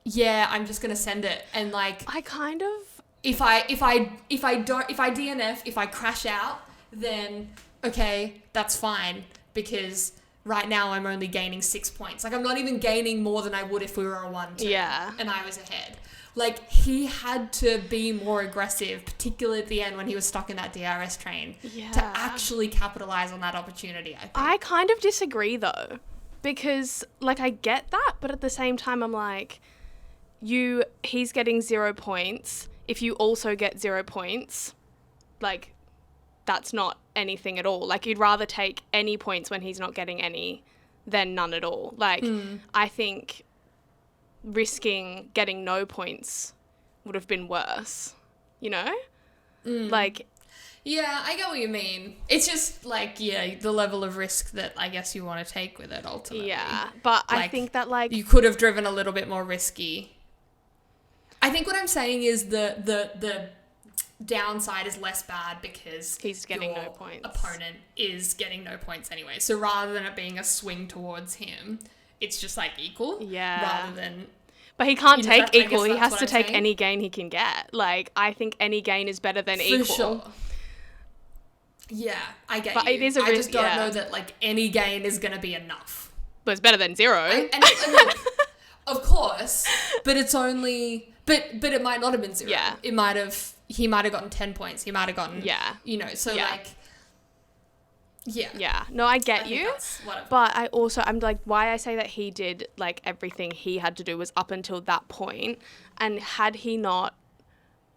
yeah, I'm just gonna send it, and like I kind of if I DNF, if I crash out, then okay, that's fine, because right now I'm only gaining 6 points. Like I'm not even gaining more than I would if we were a 1-2 and I was ahead. Like he had to be more aggressive, particularly at the end when he was stuck in that DRS train, to actually capitalize on that opportunity, I think. I kind of disagree though, because like I get that, but at the same time I'm like, he's getting 0 points. If you also get 0 points, like that's not anything at all. Like you'd rather take any points when he's not getting any than none at all. Like I think risking getting no points would have been worse, you know? Like, yeah, I get what you mean. It's just like, yeah, the level of risk that I guess you want to take with it ultimately. Yeah, but like, I think that like you could have driven a little bit more risky. I think what I'm saying is the downside is less bad because he's getting no points. Opponent is getting no points anyway. So rather than it being a swing towards him, it's just like equal. Yeah. Rather than. But he can't take equal. He has to take any gain he can get. Like I think any gain is better than equal. For sure. Yeah, I get but you. It is a risk, I just don't know that like any gain is going to be enough. But it's better than 0. I mean, of course, but it's only. But it might not have been 0. Yeah. He might have gotten 10 points. He might have gotten. Yeah. You know. So like. Yeah. Yeah. No, I get you. But I'm like, why I say that he did like everything he had to do was up until that point, and had he not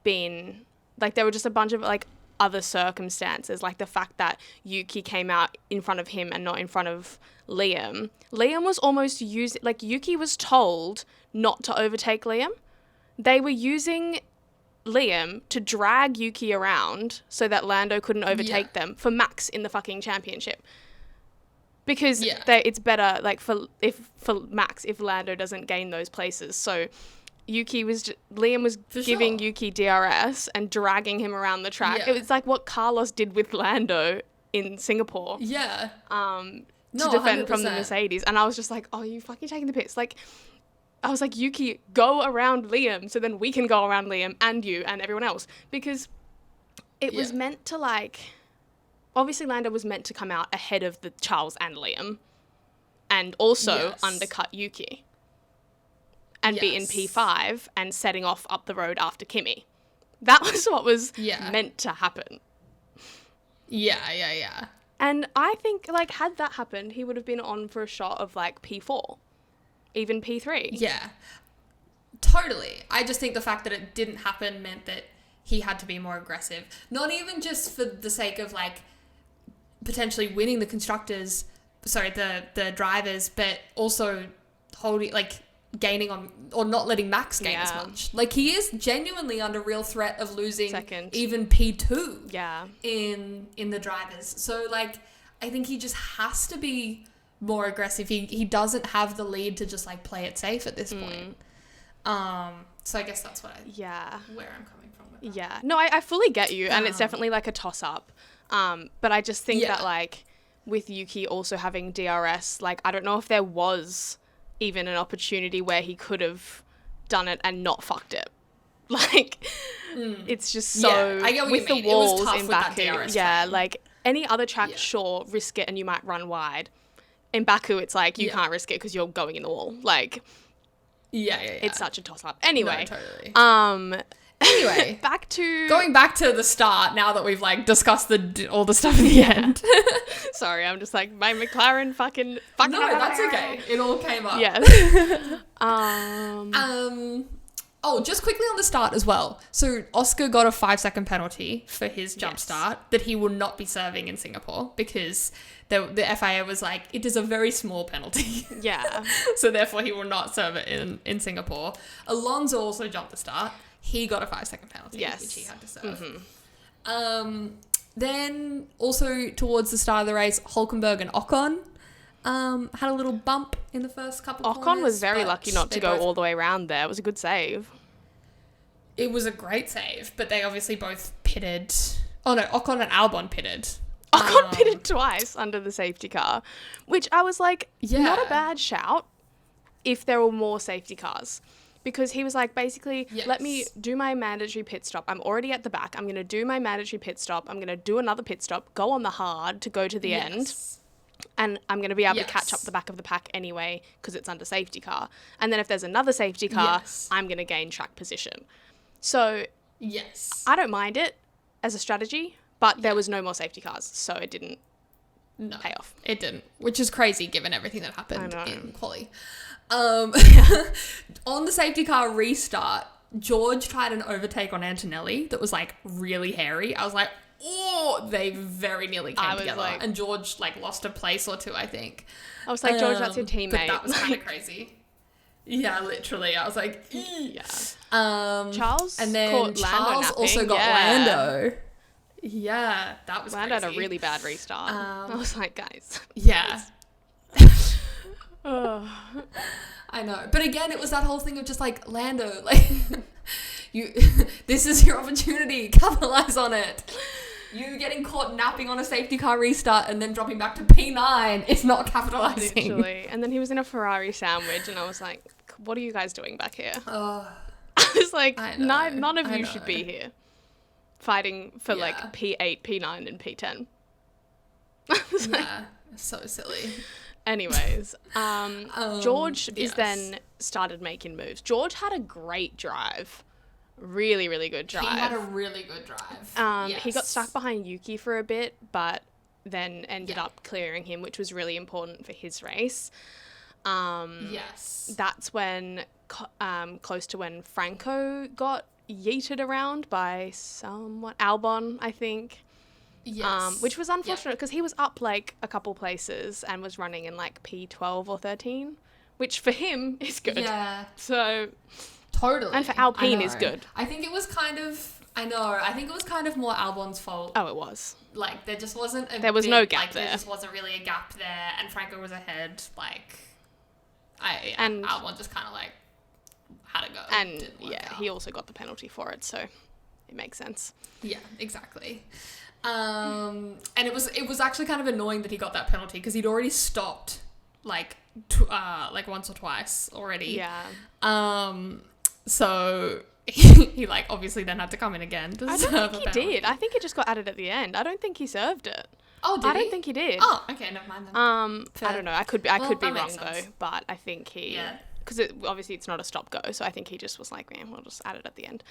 been like, there were just a bunch of like other circumstances, like the fact that Yuki came out in front of him and not in front of Liam. Liam was almost like Yuki was told not to overtake Liam. They were using Liam to drag Yuki around so that Lando couldn't overtake them for Max in the fucking championship. Because it's better like for Max if Lando doesn't gain those places. So Liam was giving Yuki DRS and dragging him around the track. Yeah. It was like what Carlos did with Lando in Singapore. Yeah. To defend 100%. From the Mercedes. And I was just like, oh, you fucking taking the piss. Like, I was like, Yuki, go around Liam so then we can go around Liam and you and everyone else. Because it was meant to like... Obviously, Lando was meant to come out ahead of the Charles and Liam and also undercut Yuki and be in P5 and setting off up the road after Kimi. That was what was meant to happen. Yeah. And I think, like, had that happened, he would have been on for a shot of, like, P4. Even P3. Yeah. Totally. I just think the fact that it didn't happen meant that he had to be more aggressive. Not even just for the sake of, like, potentially winning the the drivers, but also holding, like, gaining on, or not letting Max gain as much. Like, he is genuinely under real threat of losing even P2 in the drivers. So, like, I think he just has to be more aggressive. He doesn't have the lead to just, like, play it safe at this point. So I guess that's where I'm coming from with that. Yeah. No, I fully get you, and it's definitely, like, a toss-up. But I just think that, like, with Yuki also having DRS, like, I don't know if there was even an opportunity where he could have done it and not fucked it. Like, it's just so... I get what with you mean. The walls it was tough in with Baku. That DRS train. Like, any other track, sure, risk it and you might run wide. In Baku, it's like, you can't risk it because you're going in the wall. Like... Yeah. It's such a toss-up. Anyway. No, totally. Anyway, going back to the start. Now that we've like discussed all the stuff at the end. Sorry, I'm just like my McLaren fucking. No, that's okay. It all came up. Yes. Oh, just quickly on the start as well. So Oscar got a 5-second penalty for his jump start that he will not be serving in Singapore because the FIA was like, it is a very small penalty. Yeah. So therefore he will not serve it in Singapore. Alonso also jumped the start. He got a 5-second penalty, which he had to serve. Mm-hmm. Then also towards the start of the race, Hülkenberg and Ocon had a little bump in the first couple of corners. Ocon was very lucky not to go all the way around there. It was a good save. It was a great save, but they obviously both pitted. Oh no, Ocon and Albon pitted. Ocon pitted twice under the safety car, which I was like, Yeah. not a bad shout if there were more safety cars. Because he was like, basically, let me do my mandatory pit stop. I'm already at the back. I'm going to do my mandatory pit stop. I'm going to do another pit stop, go on the hard to go to the end. And I'm going to be able to catch up the back of the pack anyway because it's under safety car. And then if there's another safety car, I'm going to gain track position. So I don't mind it as a strategy, but there was no more safety cars. So it didn't pay off. It didn't, which is crazy given everything that happened in quali. On the safety car restart, George tried an overtake on Antonelli that was like really hairy. I was like, oh, they very nearly came together. Like, and George like lost a place or two, I think. I was like, George, that's your teammate. But that was kind of crazy. Yeah, literally. I was like, Charles and then caught Charles Lando also got Lando. Yeah, that was Lando crazy. had a really bad restart. I was like, guys. Yeah. I know. But again, it was that whole thing of just like, Lando, like, this is your opportunity. Capitalize on it. You getting caught napping on a safety car restart and then dropping back to P9. It's not capitalizing. Literally. And then he was in a Ferrari sandwich and I was like, what are you guys doing back here? I was like, none of you should be here fighting for like P8, P9 and P10. So silly. Anyways, George is then started making moves. George had a great drive. Really, really good drive. He had a really good drive. He got stuck behind Yuki for a bit, but then ended up clearing him, which was really important for his race. That's when, close to when Franco got yeeted around by Albon, I think. Which was unfortunate because he was up like a couple places and was running in like P12 or 13, which for him is good. Yeah. So totally. And for Alpine is good. I think it was kind of more Albon's fault. Oh, it was. Like there just wasn't there was no gap there. There just wasn't really a gap there, and Franco was ahead. Like, and Albon just kind of like had to go. And he also got the penalty for it, so it makes sense. Yeah, exactly. And it was actually kind of annoying that he got that penalty because he'd already stopped like once or twice already. Yeah. So he like obviously then had to come in again to I don't think he did. I think it just got added at the end. I don't think he served it. Oh, did he? I don't think he did. Oh, okay, never mind then. I don't know. I could be wrong though, but I think he because obviously it's not a stop go, so I think he just was like, man, we'll just add it at the end.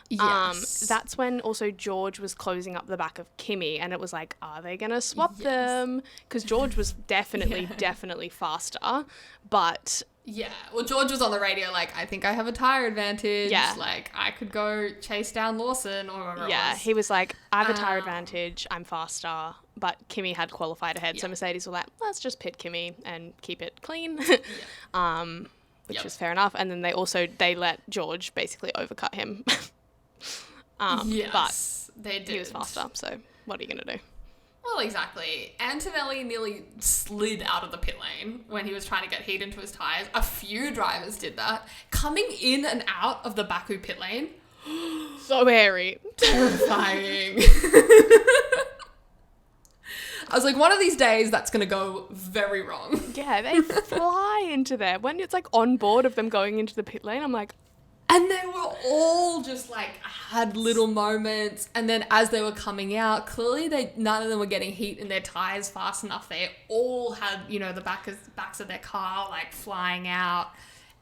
Yes. That's when also George was closing up the back of Kimi, and it was like, are they going to swap them? Because George was definitely faster, but... Yeah, well, George was on the radio like, I think I have a tyre advantage. Yeah. Like, I could go chase down Lawson or whatever it was. Yeah, he was like, I have a tyre advantage, I'm faster, but Kimi had qualified ahead, so Mercedes were like, let's just pit Kimi and keep it clean. Which was fair enough. And then they let George basically overcut him. But they did. He was faster, so what are you going to do? Well, exactly. Antonelli nearly slid out of the pit lane when he was trying to get heat into his tyres. A few drivers did that. Coming in and out of the Baku pit lane. So hairy. Terrifying. I was like, one of these days that's going to go very wrong. Yeah, they fly into there. When it's like on board of them going into the pit lane, I'm like... And they were all just like had little moments, and then as they were coming out, clearly none of them were getting heat in their tires fast enough. They all had, the backs of their car like flying out.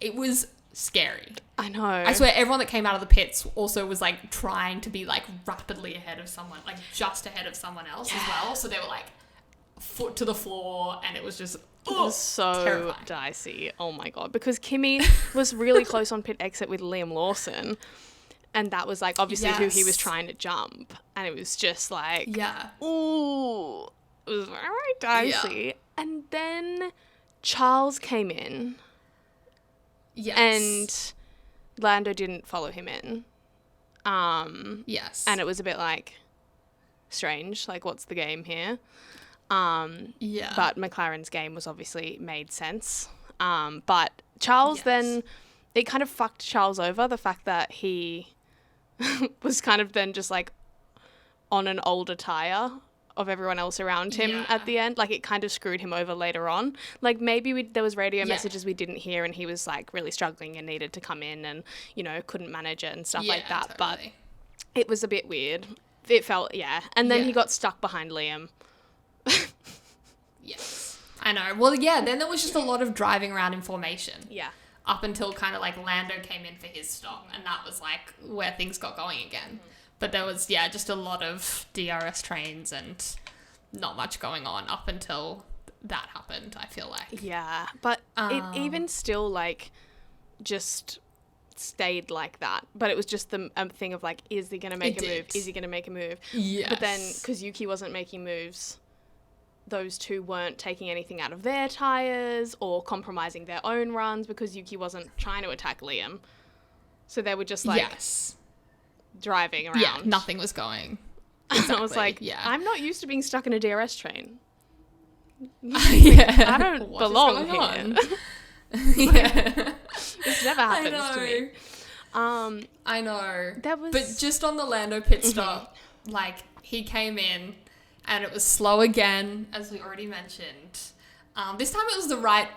It was scary. I know. I swear everyone that came out of the pits also was like trying to be like rapidly ahead of someone, like just ahead of someone else as well. So they were like foot to the floor, and it was just... It was so terrifying. Dicey. Oh my God. Because Kimi was really close on pit exit with Liam Lawson. And that was like obviously who he was trying to jump. And it was just like, ooh, it was very dicey. Yeah. And then Charles came in. Yes. And Lando didn't follow him in. Yes. And it was a bit like strange. Like, what's the game here? But McLaren's game was obviously made sense. But Charles then, it kind of fucked Charles over, the fact that he was kind of then just like on an older tire of everyone else around him at the end. Like, it kind of screwed him over later on. Like, maybe there was radio messages we didn't hear and he was like really struggling and needed to come in and, you know, couldn't manage it and stuff like that. Totally. But it was a bit weird. It felt, and then he got stuck behind Liam. Yes, I know. Well, then there was just a lot of driving around in formation. Yeah. Up until kind of like Lando came in for his stop, and that was like where things got going again. Mm-hmm. But there was, just a lot of DRS trains and not much going on up until that happened, I feel like. Yeah, but it even still, like, just stayed like that. But it was just the thing of, like, is he going to make a move? Is he going to make a move? Yes. But then, because Yuki wasn't making moves, those two weren't taking anything out of their tyres or compromising their own runs because Yuki wasn't trying to attack Liam. So they were just, like... driving around. Yeah, nothing was going. Exactly. I was like, I'm not used to being stuck in a DRS train. I don't belong here. This never happens to me. I know. But just on the Lando pit stop, like, he came in and it was slow again, as we already mentioned. This time it was the right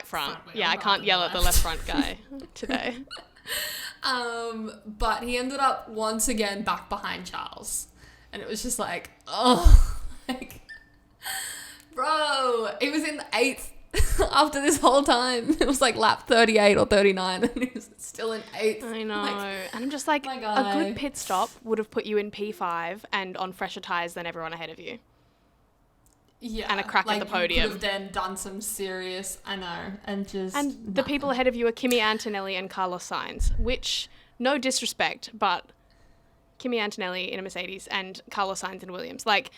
front. Yeah, I can't yell at the left front guy today. But he ended up once again back behind Charles. And it was just like, like, bro, he was in the 8th after this whole time. It was like lap 38 or 39 and he was still in 8th. I know. And I'm just like, a good pit stop would have put you in P5 and on fresher tyres than everyone ahead of you. Yeah. And a crack at the podium. You could have then done some serious, and the people ahead of you are Kimi Antonelli and Carlos Sainz, which, no disrespect, but Kimi Antonelli in a Mercedes and Carlos Sainz in Williams. Like,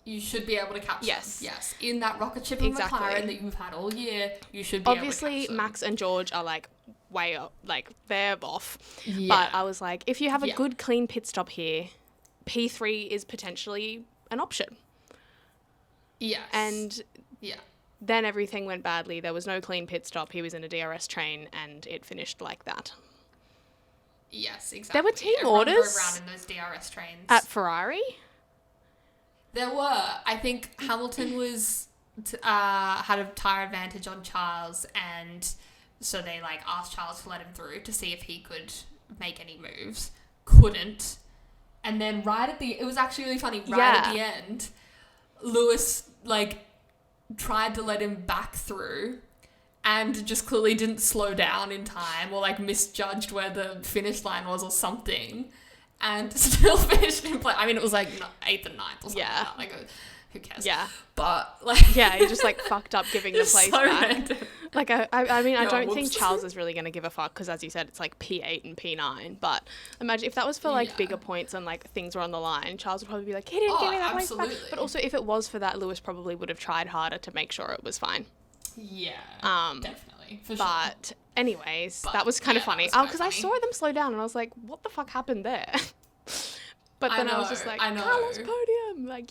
you should be able to catch them. Yes. In that rocket ship exactly. McLaren that you've had all year, you should be Obviously, able to catch them. Max and George are like way up, like they're off. Yeah. But I was like, if you have a good clean pit stop here, P3 is potentially an option. Yes. And then everything went badly. There was no clean pit stop. He was in a DRS train and it finished like that. Yes, exactly. There were team Everyone orders drove around in those DRS trains. at Ferrari. There were. I think Hamilton was had a tyre advantage on Charles, and so they like asked Charles to let him through to see if he could make any moves. Couldn't. And then it was actually really funny. At the end, Lewis like tried to let him back through and just clearly didn't slow down in time or like misjudged where the finish line was or something and still finished in play. I mean, it was like 8th and 9th or something like that. Like, who cares? Yeah. But like... yeah, he just like fucked up giving the place so back. Random. Like, I mean, I don't think Charles is really going to give a fuck because, as you said, it's like P8 and P9. But imagine if that was for like bigger points and like things were on the line, Charles would probably be like, he didn't give me that place back. But also, if it was for that, Lewis probably would have tried harder to make sure it was fine. Yeah, definitely. But anyways, that was kind of funny. Because I saw them slow down and I was like, what the fuck happened there? But then I was just like, Carlos podium, like,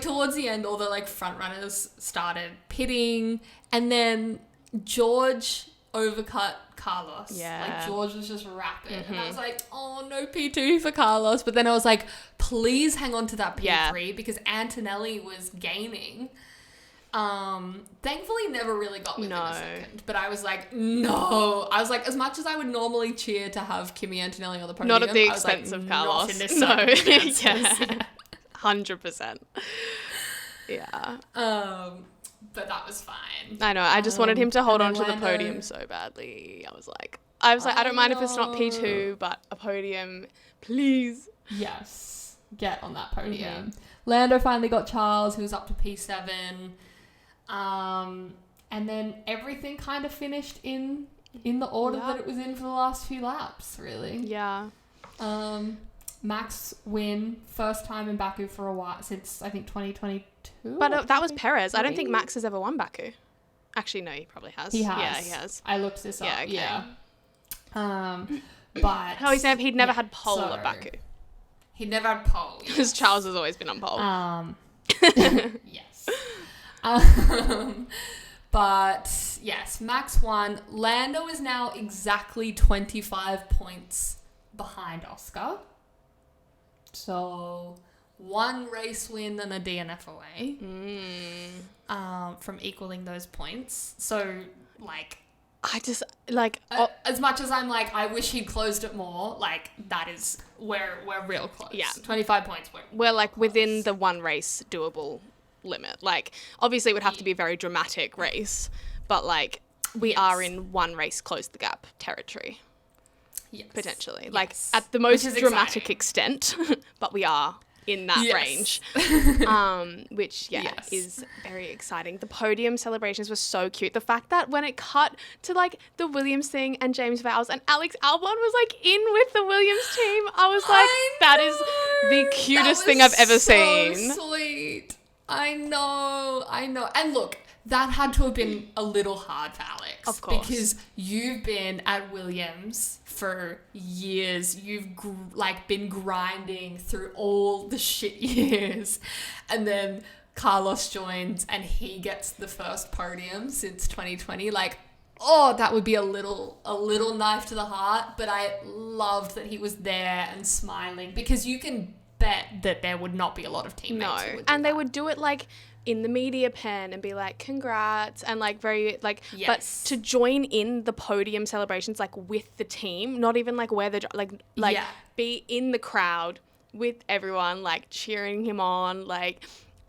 Towards the end, all the like front runners started pitting, and then George overcut Carlos. Like George was just rapid, and I was like, oh no, P2 for Carlos. But then I was like, please hang on to that P3 because Antonelli was gaining. Thankfully never really got within a second, but I was like, no. I was like, as much as I would normally cheer to have Kimi Antonelli on the podium, not at the expense of Carlos. Not in this circumstance. 100%. Yeah. But that was fine. I know. I just wanted him to hold on to the podium so badly. I was like, I don't mind if it's not P2, but a podium, please. Yes. Get on that podium. Lando finally got Charles, who was up to P7. And then everything kind of finished in the order that it was in for the last few laps, really. Yeah. Max win, first time in Baku for a while, since I think 2022. But that was Perez. I don't think Max has ever won Baku. Actually, no, he probably has. He has. Yeah, he has. I looked this up. Okay. Yeah. But... he'd never had pole at Baku. He'd never had pole. Because Charles has always been on pole. Yes. But yes, Max won. Lando is now exactly 25 points behind Oscar. So 1 race win and a DNF away from equaling those points. So, like... I just, like... as much as I'm like, I wish he'd closed it more, like, that is... We're real close. Yeah. 25 points. We're like, within the 1 race doable limit. Like, obviously it would have to be a very dramatic race, but, like, we are in 1 race close the gap territory. Yes. Potentially. Yes. Like, at the most dramatic extent, but we are in that range. Which, is very exciting. The podium celebrations were so cute. The fact that when it cut to, like, the Williams thing and James Vowles and Alex Albon was, like, in with the Williams team, I was like, that is the cutest thing I've ever seen. Sweet. I know. And look, that had to have been a little hard for Alex. Of course. Because you've been at Williams for years. You've been grinding through all the shit years. And then Carlos joins and he gets the first podium since 2020. Like, oh, that would be a little knife to the heart. But I loved that he was there and smiling, because you can bet that there would not be a lot of teammates who would do and that. They would do it, like, in the media pen and be like, congrats, and, like, very, like, but to join in the podium celebrations, like, with the team, not even, like, where the, be in the crowd with everyone, like, cheering him on, like,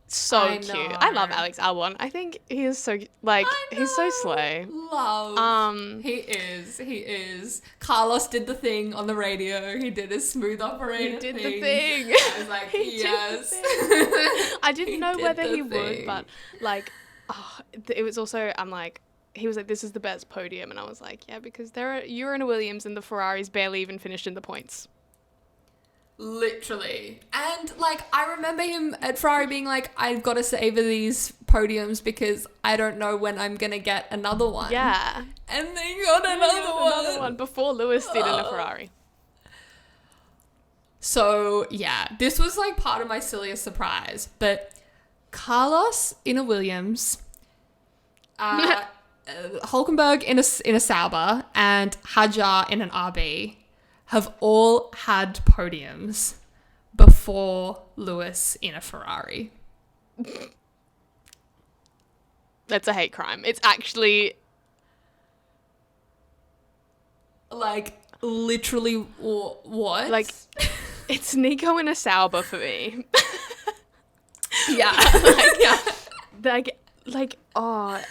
so cute. I love Alex Albon. I think he is so, like, he's so slay. Love. He is. Carlos did the thing on the radio. He did his smooth operator thing. He did the thing. I was like, yes. I didn't know whether he would, but, like, it was also, I'm like, he was like, this is the best podium. And I was like, yeah, because you're in a Williams and the Ferraris barely even finished in the points. Literally. And, like, I remember him at Ferrari being like, I've got to savor these podiums because I don't know when I'm going to get another one. Yeah. And they got another one before Lewis did in a Ferrari. So, yeah, this was, like, part of my silliest surprise. But Carlos in a Williams, Hulkenberg in a Sauber, and Hadjar in an RB have all had podiums before Lewis in a Ferrari. That's a hate crime. It's actually... Like, literally, what? Like, it's Nico in a Sauber for me. Yeah. Like, oh,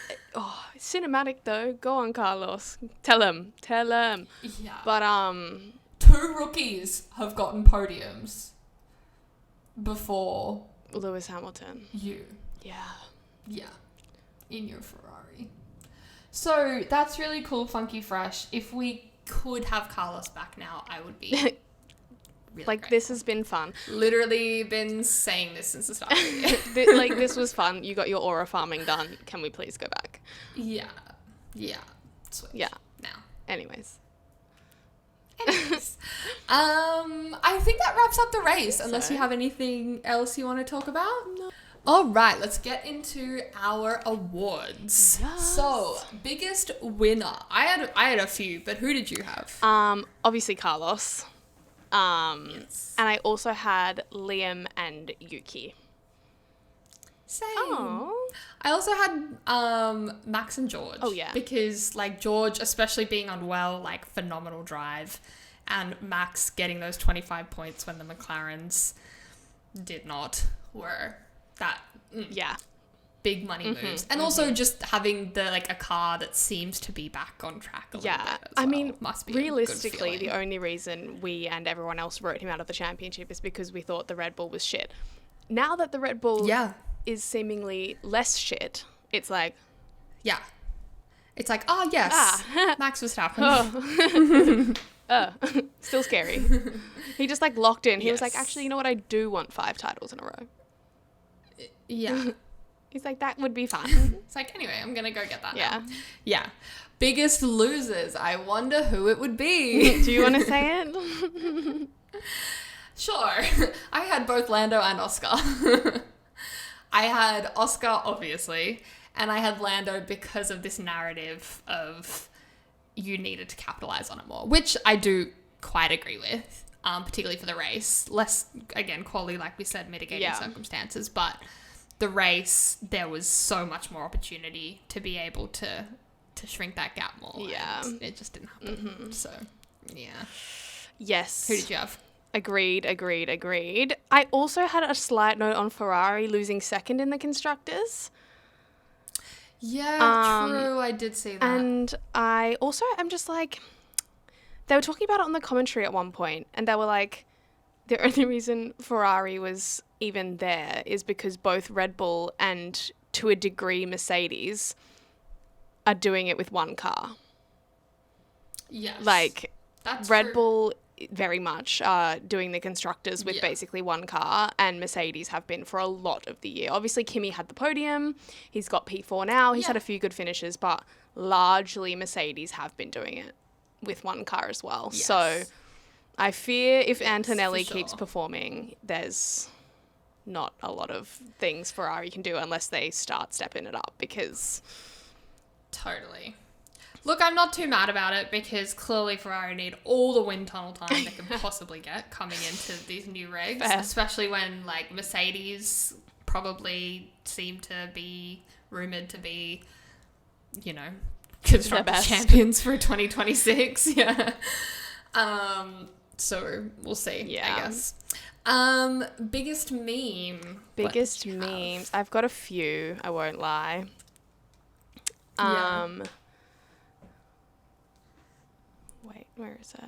cinematic though. Go on, Carlos. Tell him. Yeah. But, 2 rookies have gotten podiums before Lewis Hamilton. you. Yeah. In your Ferrari. So that's really cool, funky, fresh. If we could have Carlos back now, I would be really like, grateful. This has been fun. Literally been saying this since the start of the year. Like, this was fun. You got your aura farming done. Can we please go back? Yeah. Sweet. Yeah. Now. Anyways. I think that wraps up the race, unless you have anything else you want to talk about. No. All right, let's get into our awards. Yes. So, biggest winner. I had a few, but who did you have? Obviously Carlos. Yes. And I also had Liam and Yuki. Same. Oh. I also had Max and George. Oh, yeah. Because, like, George, especially being unwell, like, phenomenal drive. And Max getting those 25 points when the McLarens did not, were that big money moves. And also just having a car that seems to be back on track a little bit as I well. mean, must be realistically, the only reason we and everyone else wrote him out of the championship is because we thought the Red Bull was shit. Now that the Red Bull is seemingly less shit, it's like... Yeah. It's like, Max Verstappen. Still scary. He just, like, locked in. He was like, Yes. actually, you know what? I do want 5 titles in a row. Yeah. He's like, that would be fun. It's like, anyway, I'm going to go get that Yeah. now. Yeah. Biggest losers. I wonder who it would be. Do you want to say it? Sure. I had both Lando and Oscar. I had Oscar, obviously, and I had Lando because of this narrative of you needed to capitalize on it more, which I do quite agree with, particularly for the race. Less, again, quali, like we said, mitigating circumstances, but the race, there was so much more opportunity to be able to shrink that gap more. Yeah. And it just didn't happen. So, yeah. Yes. Who did you have? Agreed. I also had a slight note on Ferrari losing second in the constructors. Yeah, true. I did see that. And I also am just like, they were talking about it on the commentary at one point, and they were like, the only reason Ferrari was even there is because both Red Bull and, to a degree, Mercedes are doing it with one car. Yes. Like, that's Red true. Bull very much are doing the constructors with basically one car, and Mercedes have been for a lot of the year. Obviously, Kimi had the podium. He's got P4 now. He's had a few good finishes, but largely Mercedes have been doing it with one car as well. Yes. So I fear if Antonelli for keeps sure. performing, there's not a lot of things Ferrari can do unless they start stepping it up, because... Totally. Look, I'm not too mad about it because clearly Ferrari need all the wind tunnel time they can possibly get coming into these new regs, especially when like Mercedes probably seem to be rumoured to be, you know, constructor champions for 2026. Yeah. So we'll see, I guess. Biggest meme. Biggest memes. I've got a few, I won't lie. Wait, where is it?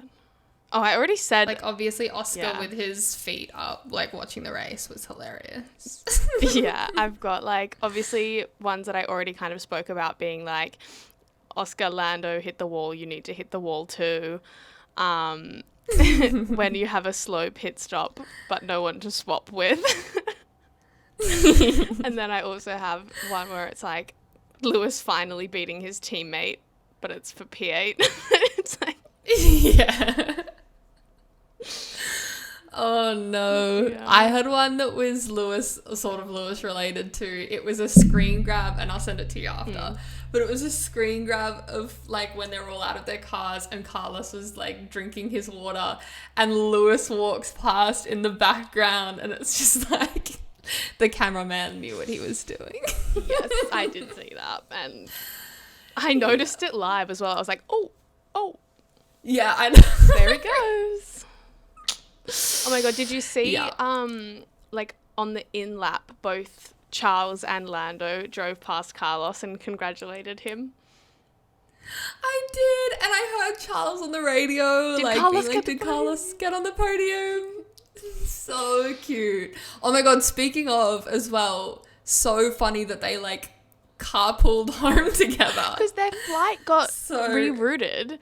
Oh, I already said... Like, obviously, Oscar with his feet up, like, watching the race was hilarious. Yeah, I've got, like, obviously ones that I already kind of spoke about being, like, Oscar, Lando hit the wall, you need to hit the wall too. When you have a slow pit stop, but no one to swap with. And then I also have one where it's, like, Lewis finally beating his teammate, but it's for P8. It's like... Yeah. Oh no. Yeah. I had one that was Lewis related to. It was a screen grab, and I'll send it to you after. But it was a screen grab of like when they're all out of their cars and Carlos was like drinking his water and Lewis walks past in the background, and it's just like the cameraman knew what he was doing. Yes, I did see that, and I noticed it live as well. I was like, oh. Yeah, I know. There it goes. Oh my god, did you see like on the in lap both Charles and Lando drove past Carlos and congratulated him? I did, and I heard Charles on the radio did Carlos get on the podium? So cute. Oh my god, speaking of as well, so funny that they like carpooled home together. Because their flight got rerouted.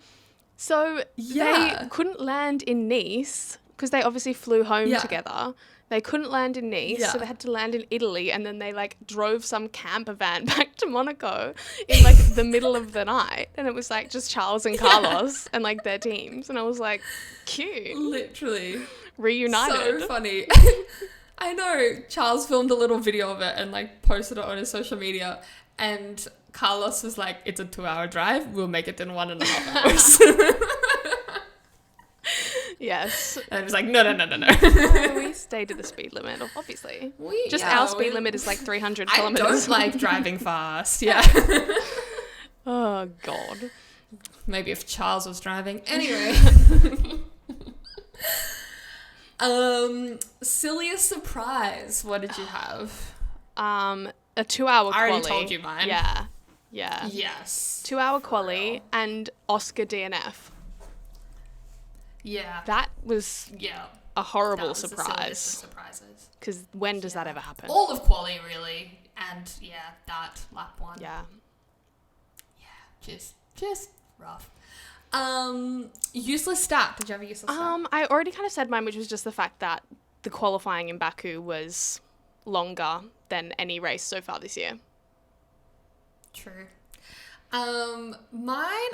So they couldn't land in Nice because they obviously flew home together. They couldn't land in Nice, so they had to land in Italy, and then they like drove some camper van back to Monaco in like the middle of the night, and it was like just Charles and Carlos and like their teams, and I was like, cute. Literally. Reunited. So funny. I know. Charles filmed a little video of it and like posted it on his social media, and Carlos was like, it's a 2-hour drive. We'll make it in 1.5 hours. Yes. And I was like, no. We stay to the speed limit, obviously. Our our speed limit is like 300 kilometers. I don't like driving fast. Yeah. Oh, God. Maybe if Charles was driving. Anyway. Silliest surprise. What did you have? A 2-hour quali. I already told you mine. Yeah. Yes. 2-hour quali and Oscar DNF. Yeah. That was a horrible surprise. Surprises. Because when does that ever happen? All of quali, really. And, that lap one. Yeah. Yeah, just rough. Useless stat. Did you have a useless stat? I already kind of said mine, which was just the fact that the qualifying in Baku was longer than any race so far this year. True. Mine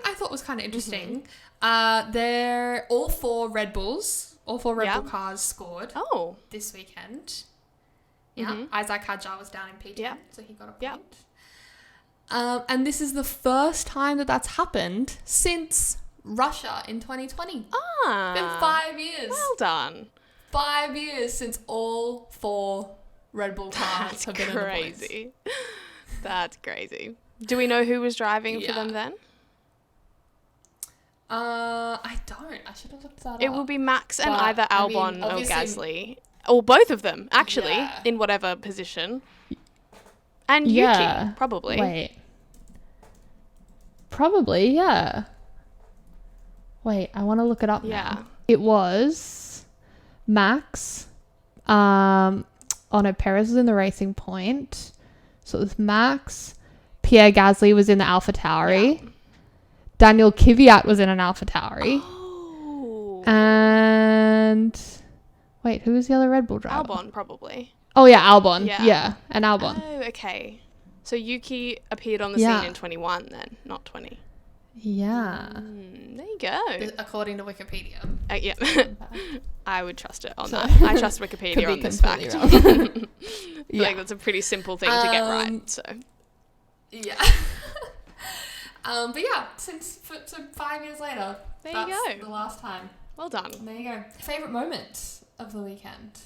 I thought was kind of interesting. They're all four Red Bull cars scored this weekend. Yeah. Isaac Hadjar was down in P10, so he got a point. And this is the first time that that's happened since Russia in 2020. Ah. It's been 5 years. Well done. 5 years since all 4 Red Bull cars have been in the points. Crazy. That's crazy. Do we know who was driving for them then? I don't. I should have looked that up. It will be Max and But, either I mean, Albon or obviously- Gasly. Or both of them, actually, Yeah. in whatever position. And Yeah. Yuki, probably. Wait. Probably, yeah. Wait, I want to look it up Yeah. now. It was Max. Oh no, Perez was in the Racing Point. So it was Max. Pierre Gasly was in the AlphaTauri. Yeah. Daniel Kvyat was in an AlphaTauri. Oh. And wait, who was the other Red Bull driver? Albon, probably. Oh yeah, Albon. Yeah. Yeah, and Albon. Oh, okay. So Yuki appeared on the Yeah. scene in 21 then, not 20. Yeah. There you go. According to Wikipedia. Yeah. I would trust it on So- that. I trust Could Wikipedia be on this completely fact. wrong. I feel like that's a pretty simple thing to get right. So Yeah. But yeah, so 5 years later, There you that's go. the last time. well done. There you go. Favorite moment of the weekend?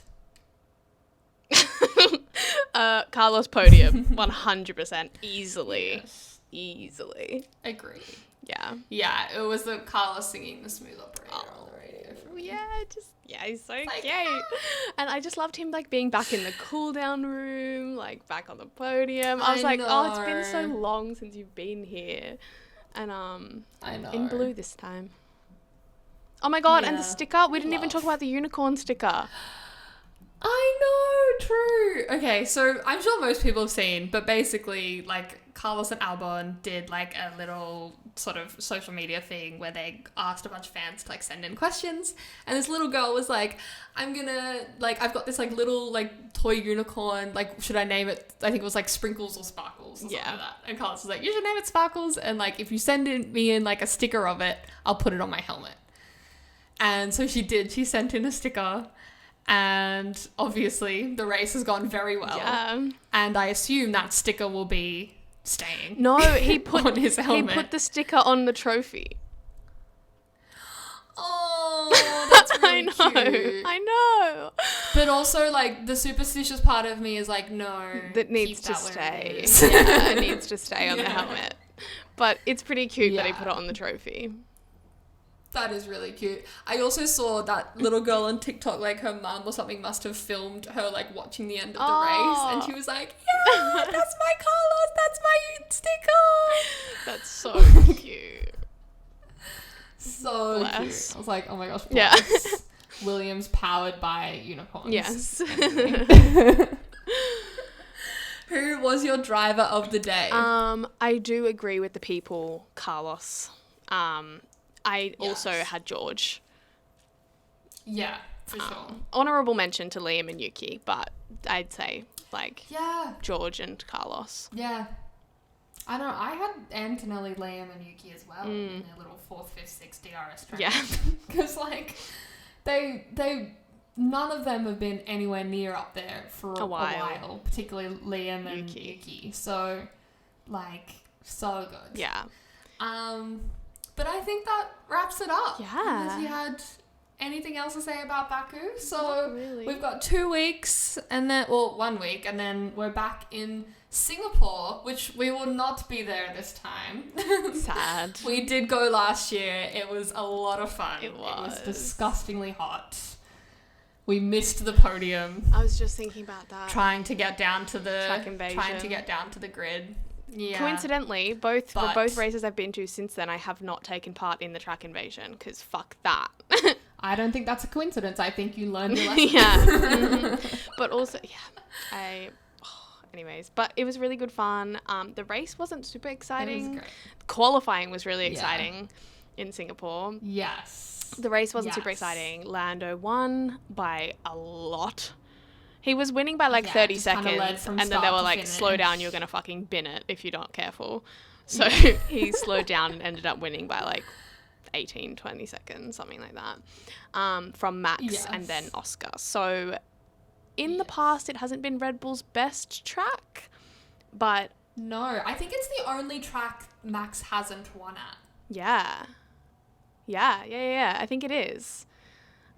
Carlos podium, 100%, easily. Yes. Easily. Agree. Yeah. Yeah, it was the Carlos singing the Smooth Operator on the radio. for me. Yeah, he's so Like, cute. And I just loved him like being back in the cool down room, like back on the podium. I was I like, oh, it's been so know. long since you've been here. And I know. in blue this time. Oh my god, and the Yeah. sticker, we didn't even Love. talk about the unicorn sticker. I know, true. Okay, so I'm sure most people have seen, but basically, like, Carlos and Albon did, like, a little sort of social media thing where they asked a bunch of fans to, like, send in questions, and this little girl was like, I've got this, like, little, like, toy unicorn, like, should I name it? I think it was, like, Sprinkles or Sparkles or something Yeah. like that. And Carlos was like, you should name it Sparkles, and, like, if you send me in, like, a sticker of it, I'll put it on my helmet. And so she did. She sent in a sticker. And obviously the race has gone very well. Yeah. And I assume that sticker will be staying. No, he put on his helmet. He put the sticker on the trophy. Oh, that's really cute. I know. But also, like, the superstitious part of me is like, no. That needs keep to that where it stay. is. Yeah, it needs to stay on the Yeah. helmet. But it's pretty cute that he Yeah. put it on the trophy. That is really cute. I also saw that little girl on TikTok, like her mum or something must have filmed her like watching the end of the race, and she was like, yeah, that's my Carlos, that's my sticker. That's so cute. So Bless. cute. I was like, oh my gosh, Yeah. bless. Williams powered by unicorns. Yes. Who was your driver of the day? I do agree with the people, Carlos. I also Yes. had George. Yeah, for sure. Honorable mention to Liam and Yuki, but I'd say like Yeah, George and Carlos. yeah. I don't know. I had Antonelli, Liam, and Yuki as well in their little 4th, 5th, 6th DRS track. Yeah. Because, like, none of them have been anywhere near up there for a while. Particularly Liam and Yuki. So, like, so good. Yeah. But I think that wraps it up. Yeah. Unless you had anything else to say about Baku. So, Not really. we've got 2 weeks and then, 1 week, and then we're back in Singapore, which we will not be there this time. Sad. We did go last year. It was a lot of fun. It was. Disgustingly hot. We missed the podium. I was just thinking about that. Trying to get down to the Track invasion. Trying to get down to the grid. Yeah. Coincidentally, both But- races I've been to since then, I have not taken part in the track invasion because fuck that. I don't think that's a coincidence. I think you learned your lesson. Yeah. Mhm. But also, yeah, anyways, but it was really good fun. The race wasn't super It exciting. was great. Qualifying was really Yeah. exciting in Singapore. Yes. The race wasn't super Yes. exciting. Lando won by a lot. He was winning by like Yeah, 30 just kinda led seconds, from and then they start were to like, slow finish. down, you're going to fucking bin it if you're not careful. So he slowed down and ended up winning by like 18, 20 seconds, something like that, from Max and then Yes. Oscar. So in the past, it hasn't been Red Bull's best track, but No, I think it's the only track Max hasn't won at. Yeah. I think it is.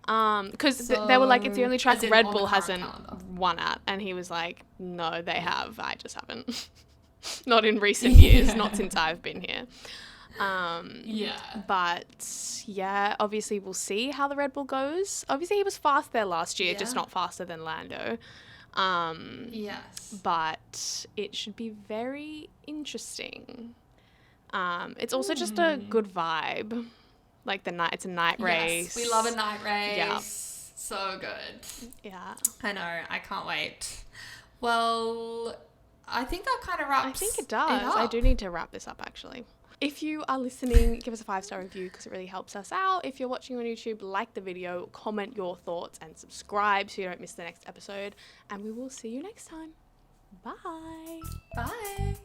Because they were like, it's the only track Red Bull hasn't won at. And he was like, no, they have. I just haven't. Not in recent years, not since I've been here. But yeah, obviously we'll see how the Red Bull goes. Obviously he was fast there last year, just not faster than Lando. Yes. But it should be very interesting. It's also just a good vibe. Like it's a night race. We love a night race. Yeah. So good. Yeah. I know. I can't wait. Well, I think that kind of wraps. I think it does. I do need to wrap this up actually. If you are listening, give us a 5-star review because it really helps us out. If you're watching on YouTube, like the video, comment your thoughts and subscribe so you don't miss the next episode. And we will see you next time. Bye. Bye.